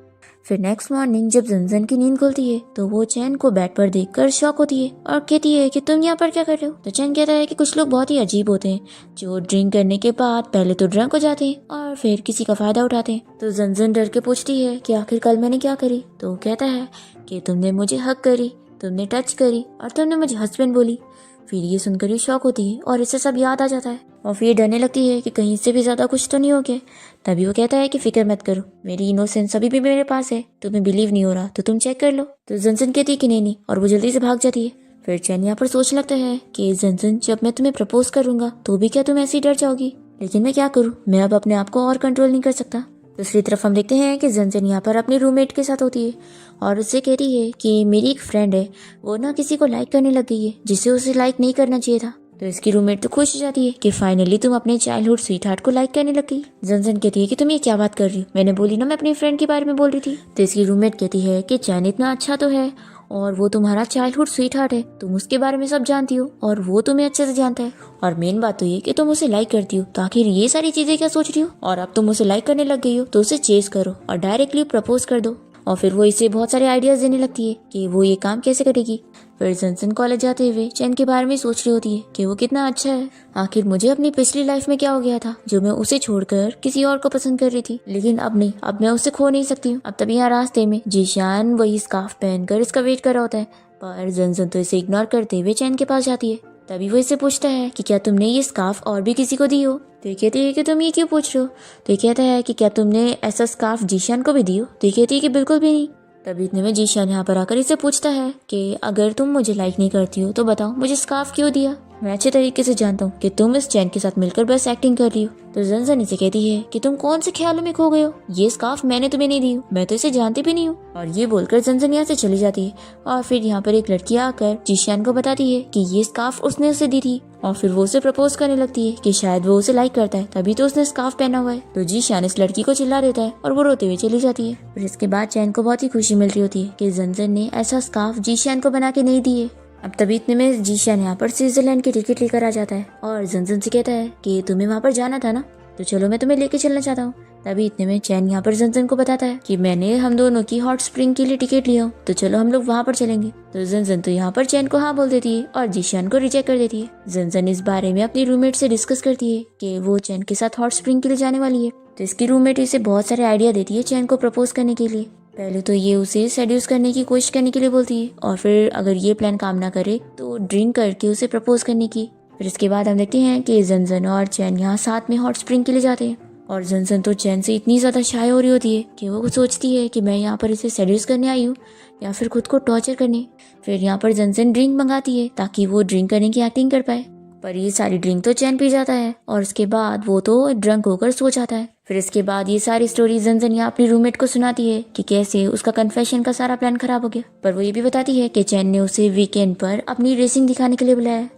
फिर नेक्स्ट मॉर्निंग जब जंजन की नींद खुलती है तो वो चैन को बेड पर देखकर शॉक होती है और कहती है कि तुम यहाँ पर क्या कर रहे हो। तो चैन कहता है कि कुछ लोग बहुत ही अजीब होते हैं, जो ड्रिंक करने के बाद पहले तो ड्रंक हो जाते हैं और फिर किसी का फायदा उठाते हैं। तो जंजन डर के पूछती है कि आखिर कल मैंने क्या करी। तो कहता है कि तुमने मुझे हक करी, तुमने टच करी और तुमने मुझे हस्बैंड बोली। फिर ये सुनकर ये शॉक होती है और इसे सब याद आ जाता है और फिर डरने लगती है कि कहीं से भी ज्यादा कुछ तो नहीं हो गया। तभी वो कहता है कि फिक्र मत करो, मेरी इनोसेंस अभी भी मेरे पास है, तुम्हें बिलीव नहीं हो रहा तो तुम चेक कर लो। तो जंजन कहती है कि नहीं, और वो जल्दी से भाग जाती है। फिर चैन यहाँ पर सोचने लगता है कि जंजन, जब मैं तुम्हें प्रपोज करूंगा तो भी क्या तुम ऐसी डर जाओगी, लेकिन मैं क्या करूँ, मैं अब अपने आप को और कंट्रोल नहीं कर सकता। दूसरी तरफ हम देखते हैं कि जंजन यहाँ पर अपने रूममेट के साथ होती है और उससे कहती है कि मेरी एक फ्रेंड है, वो ना किसी को लाइक करने लग गई है जिसे उसे लाइक नहीं करना चाहिए था। तो इसकी रूममेट तो खुश हो जाती है कि फाइनली तुम अपने चाइल्डहुड स्वीटहार्ट को लाइक करने लग गई। जंजन कहती है कि तुम ये क्या बात कर रही हो, मैंने बोली ना मैं अपनी फ्रेंड के बारे में बोल रही थी। तो इसकी रूममेट कहती है कि चैन इतना अच्छा तो है और वो तुम्हारा चाइल्डहुड स्वीटहार्ट है, तुम उसके बारे में सब जानती हो और वो तुम्हें अच्छे से जानता है, और मेन बात तो ये कि तुम उसे लाइक करती हो, तो आखिर ये सारी चीजें क्या सोच रही हो। और अब तुम उसे लाइक करने लग गई हो तो उसे चेस करो और डायरेक्टली प्रपोज कर दो। और फिर वो इसे बहुत सारे आइडियाज देने लगती है कि वो ये काम कैसे करेगी। फिर जंजन कॉलेज जाते हुए चैन के बारे में सोच रही होती है कि वो कितना अच्छा है, आखिर मुझे अपनी पिछली लाइफ में क्या हो गया था जो मैं उसे छोड़कर किसी और को पसंद कर रही थी, लेकिन अब नहीं, अब मैं उसे खो नहीं सकती हूँ। अब तभी यहाँ रास्ते में जीशान वही स्कार्फ पहनकर इसका वेट कर रहा होता है, पर जंजन तो इसे इग्नोर करते हुए चैन के पास जाती है। तभी वो इससे पूछता है कि क्या तुमने ये स्कार्फ और भी किसी को दी हो। तो ये कहती है कि तुम ये क्यों पूछ रहे हो। तो ये कहता है कि क्या तुमने ऐसा स्कार्फ जीशान को भी दी हो। तो ये कहती है कि बिल्कुल भी नहीं। तभी इतने में जीशान यहाँ पर आकर इसे पूछता है कि अगर तुम मुझे लाइक नहीं करती हो तो बताओ मुझे स्कार्फ क्यों दिया। मैं अच्छे तरीके से जानता हूँ कि तुम इस चैन के साथ मिलकर बस एक्टिंग कर रही हो। तो जंजन इसे कहती है कि तुम कौन से ख्यालों में खो गए हो, ये स्कार्फ मैंने तुम्हें नहीं दी हूँ, मैं तो इसे जानती भी नहीं हूँ। और ये बोलकर जंजन यहाँ से चली जाती है और फिर यहाँ पर एक लड़की आकर जीशान को बताती है कि ये स्कार्फ उसने उसे दी थी और फिर वो उसे प्रपोज करने लगती है कि शायद वो उसे लाइक करता है, तभी तो उसने स्कार्फ पहना हुआ है। तो जीशान इस लड़की को चिल्ला देता है और वो रोते हुए चली जाती है। फिर इसके बाद चैन को बहुत ही खुशी मिल रही होती है कि जंजन ने ऐसा स्कार्फ जीशान को बना के नहीं दी है। अब तभी इतने में जीशान यहाँ पर स्विट्जरलैंड की टिकट लेकर आ जाता है और जंजन से कहता है कि तुम्हें वहाँ पर जाना था ना, तो चलो मैं तुम्हें लेके चलना चाहता हूँ। तभी इतने में चैन यहाँ पर जंजन को बताता है कि मैंने हम दोनों की हॉट स्प्रिंग के लिए टिकट लिया, तो चलो हम लोग वहाँ पर चलेंगे। तो जंजन तो यहाँ पर चैन को हाँ बोल देती है और जीशान को रिजेक्ट कर देती है। जंजन इस बारे में अपनी रूममेट से डिस्कस करती है कि वो चैन के साथ हॉट स्प्रिंग के लिए जाने वाली है। तो इसकी रूममेट इसे बहुत सारे आइडिया देती है चैन को प्रपोज करने के लिए। पहले तो ये उसे सेड्यूस करने की कोशिश करने के लिए बोलती है और फिर अगर ये प्लान काम ना करे तो ड्रिंक करके उसे प्रपोज करने की। फिर इसके बाद हम देखते हैं कि जंजन और चैन यहाँ साथ में हॉट स्प्रिंग के लिए जाते हैं और जंजन तो चैन से इतनी ज़्यादा शाय हो रही होती है कि वो सोचती है कि मैं यहाँ पर इसे सेड्यूस करने आई हूँ या फिर खुद को टॉर्चर करने। फिर यहाँ पर जंजन ड्रिंक मंगाती है ताकि वो ड्रिंक करने की एक्टिंग कर पाए, पर ये सारी ड्रिंक तो चैन पी जाता है और उसके बाद वो तो ड्रंक होकर सो जाता है। फिर इसके बाद ये सारी स्टोरी जंजन यहाँ अपनी रूममेट को सुनाती है कि कैसे उसका कन्फेशन का सारा प्लान खराब हो गया, पर वो ये भी बताती है कि चैन ने उसे वीकेंड पर अपनी रेसिंग दिखाने के लिए बुलाया है।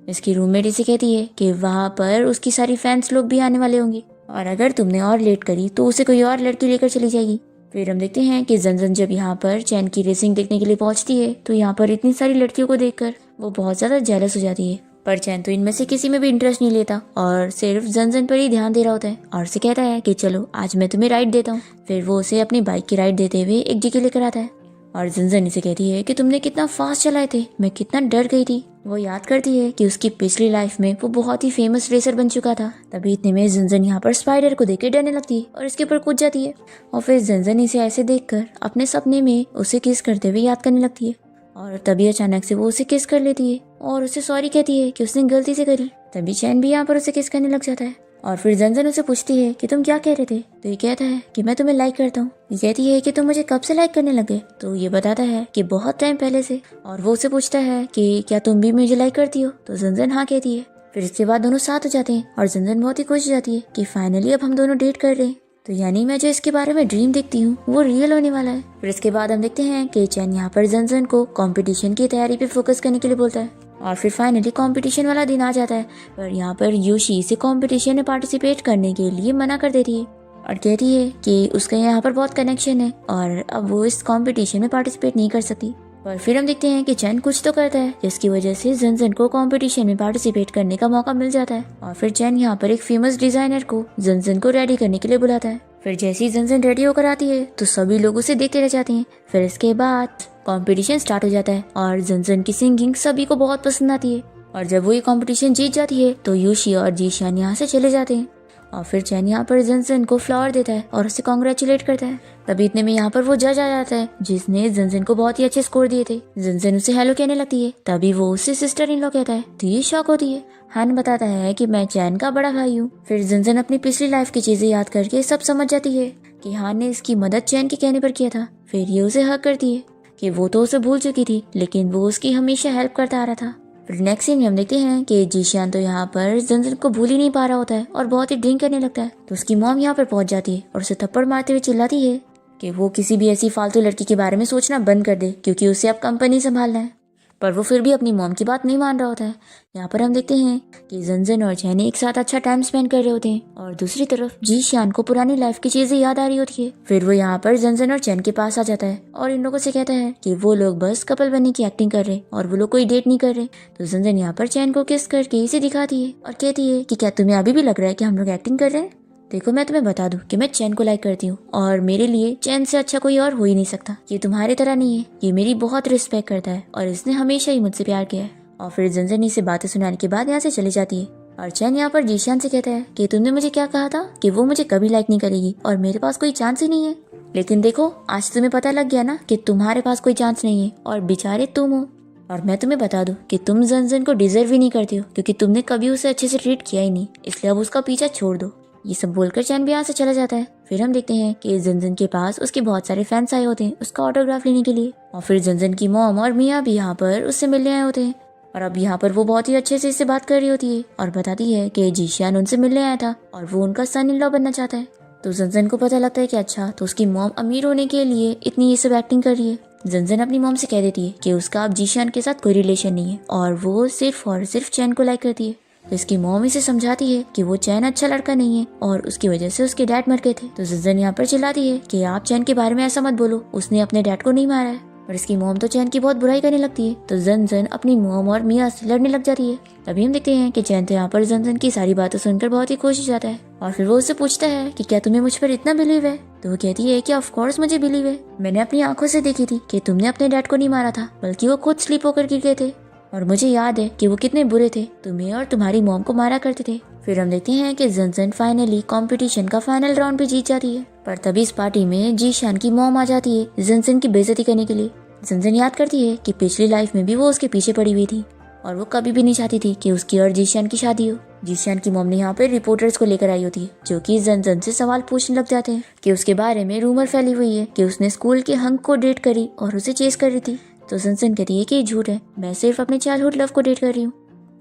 इसकी रूममेट इसे कहती है कि वहाँ पर उसकी सारी फैंस लोग भी आने वाले होंगे और अगर तुमने और लेट करी तो उसे कोई और लड़की लेकर चली जाएगी। फिर हम देखते हैं कि जंजन जब यहाँ पर चैन की रेसिंग देखने के लिए पहुंचती है तो यहाँ पर इतनी सारी लड़कियों को देखकर वो बहुत ज्यादा जेलस हो जाती है, पर चैन तो इनमें से किसी में भी इंटरेस्ट नहीं लेता और सिर्फ जंजन पर ही ध्यान दे रहा होता है और उसे कहता है कि चलो आज मैं तुम्हें राइड देता हूँ। फिर वो उसे अपनी बाइक की राइड देते हुए एक जगह लेकर आता है और जंजन इसे कहती है कि तुमने कितना फास्ट चलाए थे, मैं कितना डर गई थी। वो याद करती है कि उसकी पिछली लाइफ में वो बहुत ही फेमस रेसर बन चुका था। तभी इतने में जंजन यहाँ पर स्पाइडर को देख डरने लगती है और इसके ऊपर कूद जाती है और फिर जंजन इसे ऐसे देखकर अपने सपने में उसे किस करते हुए याद करने लगती है और तभी अचानक से वो उसे किस कर लेती है और उसे सॉरी कहती है कि उसने गलती से करी। तभी चैन भी यहाँ पर उसे किस करने लग जाता है और फिर जंजन उसे पूछती है कि तुम क्या कह रहे थे, तो ये कहता है कि मैं तुम्हें लाइक करता हूँ। ये कहती है कि तुम मुझे कब से लाइक करने लगे, तो ये बताता है कि बहुत टाइम पहले से। और वो उसे पूछता है कि क्या तुम भी मुझे लाइक करती हो, तो जंजन हाँ कहती है। फिर इसके बाद दोनों साथ हो जाते हैं और जंजन बहुत ही खुश हो जाती है कि फाइनली अब हम दोनों डेट कर रहे हैं, तो यानी मैं जो इसके बारे में ड्रीम देखती हूँ वो रियल होने वाला है। फिर इसके बाद हम देखते हैं कि चैन यहाँ पर जंजन को कंपटीशन की तैयारी पे फोकस करने के लिए बोलता है और फिर फाइनली कंपटीशन वाला दिन आ जाता है। पर यहाँ पर यूशी इसे कंपटीशन में पार्टिसिपेट करने के लिए मना कर देती है और कहती है कि उसका यहाँ पर बहुत कनेक्शन है और अब वो इस कंपटीशन में पार्टिसिपेट नहीं कर सकती। पर फिर हम देखते हैं कि चैन कुछ तो करता है जिसकी वजह से जंजन को कंपटीशन में पार्टिसिपेट करने का मौका मिल जाता है और फिर चैन यहाँ पर एक फेमस डिजाइनर को जंजन को रेडी करने के लिए बुलाता है। फिर जैसे ही जंजन रेडी होकर आती है तो सभी लोग उसे देखते रह जाते हैं। फिर इसके बाद कंपटीशन स्टार्ट हो जाता है और जंजन की सिंगिंग सभी को बहुत पसंद आती है और जब वो ये कंपटीशन जीत जाती है तो यूशी और जीशान यहाँ से चले जाते हैं और फिर चैन यहाँ पर जंजन को फ्लावर देता है और उसे कॉन्ग्रेचुलेट करता है। तभी इतने में यहाँ पर वो जज आ जाता है जिसने जंजन को बहुत ही अच्छे स्कोर दिए थे। जंजन उसे हेलो कहने लगती है, तभी वो उससे सिस्टर इन लॉ कहता है तो ये शॉक होती है। हान बताता है कि मैं चैन का बड़ा भाई हूँ। फिर जंजन अपनी पिछली लाइफ की चीजें याद करके सब समझ जाती है कि हान ने इसकी मदद चैन के कहने पर किया था। फिर ये उसे हक करती है कि वो तो उसे भूल चुकी थी लेकिन वो उसकी हमेशा हेल्प करता आ रहा था। फिर नेक्स्ट सीन में हम देखते हैं कि जीशान तो यहाँ पर जंजन को भूल ही नहीं पा रहा होता है और बहुत ही ड्रिंक करने लगता है। तो उसकी मॉम यहाँ पर पहुंच जाती है और उसे थप्पड़ मारते हुए चिल्लाती है कि वो किसी भी ऐसी फालतू लड़की के बारे में सोचना बंद कर दे क्योंकि उसे अब कंपनी संभालना है। पर वो फिर भी अपनी मॉम की बात नहीं मान रहा होता है। यहाँ पर हम देखते हैं कि जंजन और चैन एक साथ अच्छा टाइम स्पेंड कर रहे होते हैं और दूसरी तरफ जीशान को पुरानी लाइफ की चीजें याद आ रही होती है। फिर वो यहाँ पर जंजन और चैन के पास आ जाता है और इन लोगों से कहता है कि वो लोग बस कपल बनने की एक्टिंग कर रहे और वो लोग कोई डेट नहीं कर रहे। तो जंजन यहाँ पर चैन को किस करके इसे दिखाती है और कहती है कि क्या तुम्हें अभी भी लग रहा है कि हम लोग एक्टिंग कर रहे हैं। देखो मैं तुम्हें बता दूं कि मैं चैन को लाइक करती हूँ और मेरे लिए चैन से अच्छा कोई और हो ही नहीं सकता। ये तुम्हारे तरह नहीं है, ये मेरी बहुत रिस्पेक्ट करता है और इसने हमेशा ही मुझसे प्यार किया है। और फिर जंजन इसे बातें सुनाने के बाद यहाँ से चली जाती है और चैन यहाँ पर जीशान से कहता है कि तुमने मुझे क्या कहा था कि वो मुझे कभी लाइक नहीं करेगी और मेरे पास कोई चांस ही नहीं है, लेकिन देखो आज तुम्हें पता लग गया ना कि तुम्हारे पास कोई चांस नहीं है और बेचारे तुम हो। और मैं तुम्हें बता दूं कि तुम जंजन को डिजर्व ही नहीं करती हो क्योंकि तुमने कभी उसे अच्छे से ट्रीट किया ही नहीं, इसलिए अब उसका पीछा छोड़ दो। ये सब बोलकर चैन भी यहाँ से चला जाता है। फिर हम देखते हैं कि जंजन के पास उसके बहुत सारे फैंस आए होते हैं उसका ऑटोग्राफ लेने के लिए और फिर जंजन की मॉम और मियाँ भी यहाँ पर उससे मिलने आए होते हैं और अब यहाँ पर वो बहुत ही अच्छे से इससे बात कर रही होती है और बताती है कि जीशान उनसे मिलने आया था और वो उनका सन इन लॉ बनना चाहता है। तो जंजन को पता लगता है कि अच्छा तो उसकी मॉम अमीर होने के लिए इतनी ये सब एक्टिंग कर रही है। जंजन अपनी मॉम से कह देती है कि उसका अब जीशान के साथ कोई रिलेशन नहीं है और वो सिर्फ और सिर्फ चैन को लाइक करती है। तो इसकी मॉम इसे समझाती है कि वो चैन अच्छा लड़का नहीं है और उसकी वजह से उसके डैड मर गए थे। तो जंजन यहाँ पर चिल्लाती है कि आप चैन के बारे में ऐसा मत बोलो, उसने अपने डैड को नहीं मारा है। और इसकी मॉम तो चैन की बहुत बुराई करने लगती है। तो जन अपनी मॉम और मिया से लड़ने लग जाती है। तभी हम देखते हैं कि चैन तो यहाँ पर जन की सारी बातें सुनकर बहुत ही खुश हो जाता है और फिर वो उससे पूछता है कि क्या तुम्हें मुझ पर इतना बिलीव है। तो वो कहती है कि ऑफ कोर्स मुझे बिलीव है, मैंने अपनी आंखों से देखी थी कि तुमने अपने डैड को नहीं मारा था, बल्कि वो खुद स्लीप होकर गिर गए थे और मुझे याद है कि वो कितने बुरे थे, तुम्हें और तुम्हारी मॉम को मारा करते थे। फिर हम देखते हैं कि जन फाइनली कंपटीशन का फाइनल राउंड भी जीत जाती है। पर तभी इस पार्टी में जीशान की मॉम आ जाती है जन की बेइज्जती करने के लिए। जन याद करती है कि पिछली लाइफ में भी वो उसके पीछे पड़ी हुई थी और वो कभी भी नहीं चाहती थी कि उसकी और जीशान की शादी हो। जीशान की मॉम ने यहाँ पे रिपोर्टर्स को लेकर आई होती है जो कि जन से सवाल पूछने लग जाते हैं कि उसके बारे में रूमर फैली हुई है कि उसने स्कूल के हंक को डेट करी और उसे चेस कर रही थी। तो जन कहती है कि ये झूठ है, मैं सिर्फ अपने चाइल्डहुड लव को डेट कर रही हूँ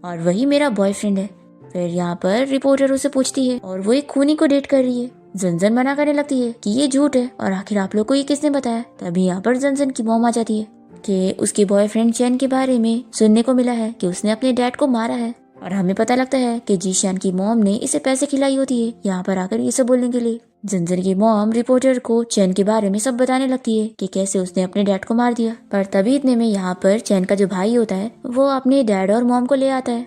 और वही मेरा बॉयफ्रेंड है। फिर यहाँ पर रिपोर्टर उसे पूछती है और वो एक खूनी को डेट कर रही है। जन मना करने लगती है कि ये झूठ है और आखिर आप लोग को ये किसने बताया। तभी यहाँ पर जन की मॉम आ जाती है कि उसके बॉयफ्रेंड चैन के बारे में सुनने को मिला है कि उसने अपने डैड को मारा है और हमें पता लगता है कि जीशान की मॉम ने इसे पैसे खिलाई होती है यहाँ पर आकर ये सब बोलने के लिए। जन की मॉम रिपोर्टर को चैन के बारे में सब बताने लगती है कि कैसे उसने अपने डैड को मार दिया। पर तभी इतने में यहाँ पर चैन का जो भाई होता है वो अपने डैड और मॉम को ले आता है,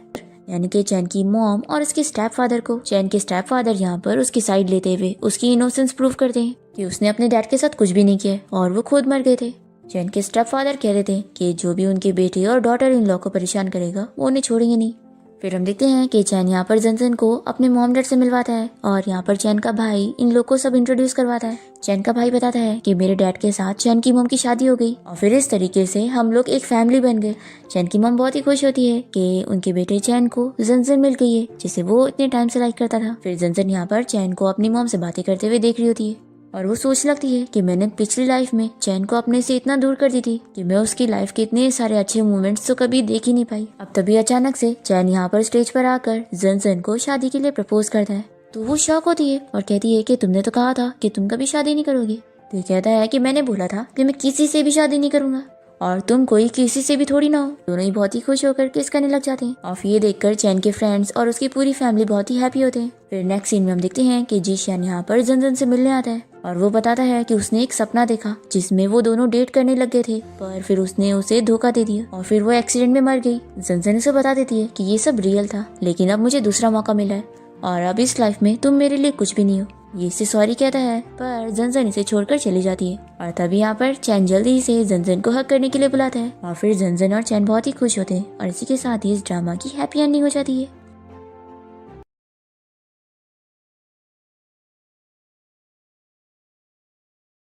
यानी कि चैन की मॉम और उसके स्टेप फादर को। चैन के स्टेप फादर यहाँ पर उसकी साइड लेते हुए उसकी इनोसेंस प्रूव करते हैं कि उसने अपने डैड के साथ कुछ भी नहीं किया और वो खुद मर गए थे। चैन के स्टेप फादर कह रहे थे कि जो भी उनके बेटे और डॉटर इन लॉ को परेशान करेगा वो उन्हें छोड़ेंगे नहीं। फिर हम देखते हैं कि चैन यहाँ पर जन को अपने मॉम डैड से मिलवाता है और यहाँ पर चैन का भाई इन लोग को सब इंट्रोड्यूस करवाता है। चैन का भाई बताता है कि मेरे डैड के साथ चैन की मॉम की शादी हो गई और फिर इस तरीके से हम लोग एक फैमिली बन गए। चैन की मॉम बहुत ही खुश होती है कि उनके बेटे चैन को जन मिल गई है जिसे वो इतने टाइम से लाइक करता था। फिर जन यहाँ पर चैन को अपनी मॉम से बातें करते हुए देख रही होती है और वो सोच लगती है कि मैंने पिछली लाइफ में चैन को अपने से इतना दूर कर दी थी कि मैं उसकी लाइफ के इतने सारे अच्छे मोमेंट्स तो कभी देख ही नहीं पाई। अब तभी अचानक से चैन यहाँ पर स्टेज पर आकर जन को शादी के लिए प्रपोज करता है। तो वो शॉक होती है और कहती है कि तुमने तो कहा था कि तुम कभी शादी नहीं करोगे। तो ये कहता है कि मैंने बोला था कि मैं किसी से भी शादी नहीं करूंगा और तुम कोई किसी से भी थोड़ी ना हो। दोनों ही बहुत ही खुश होकर किस करने लग जाते हैं और ये देखकर चैन के फ्रेंड्स और उसकी पूरी फैमिली बहुत ही हैप्पी होते हैं। फिर नेक्स्ट सीन में हम देखते हैं कि जीशान यहाँ पर जन से मिलने आता है और वो बताता है कि उसने एक सपना देखा जिसमें वो दोनों डेट करने लग गए थे, पर फिर उसने उसे धोखा दे दिया और फिर वो एक्सीडेंट में मर गई। जन उसे बता देती है कि ये सब रियल था, लेकिन अब मुझे दूसरा मौका मिला है और अब इस लाइफ में तुम मेरे लिए कुछ भी नहीं हो। ये इसे सॉरी कहता है पर जन इसे छोड़कर चली जाती है और तभी यहाँ पर चैन जल्दी से जन को हक करने के लिए बुलाता है और फिर जन और चैन बहुत ही खुश होते हैं और इसी के साथ ही इस ड्रामा की हैप्पी एंडिंग हो जाती है।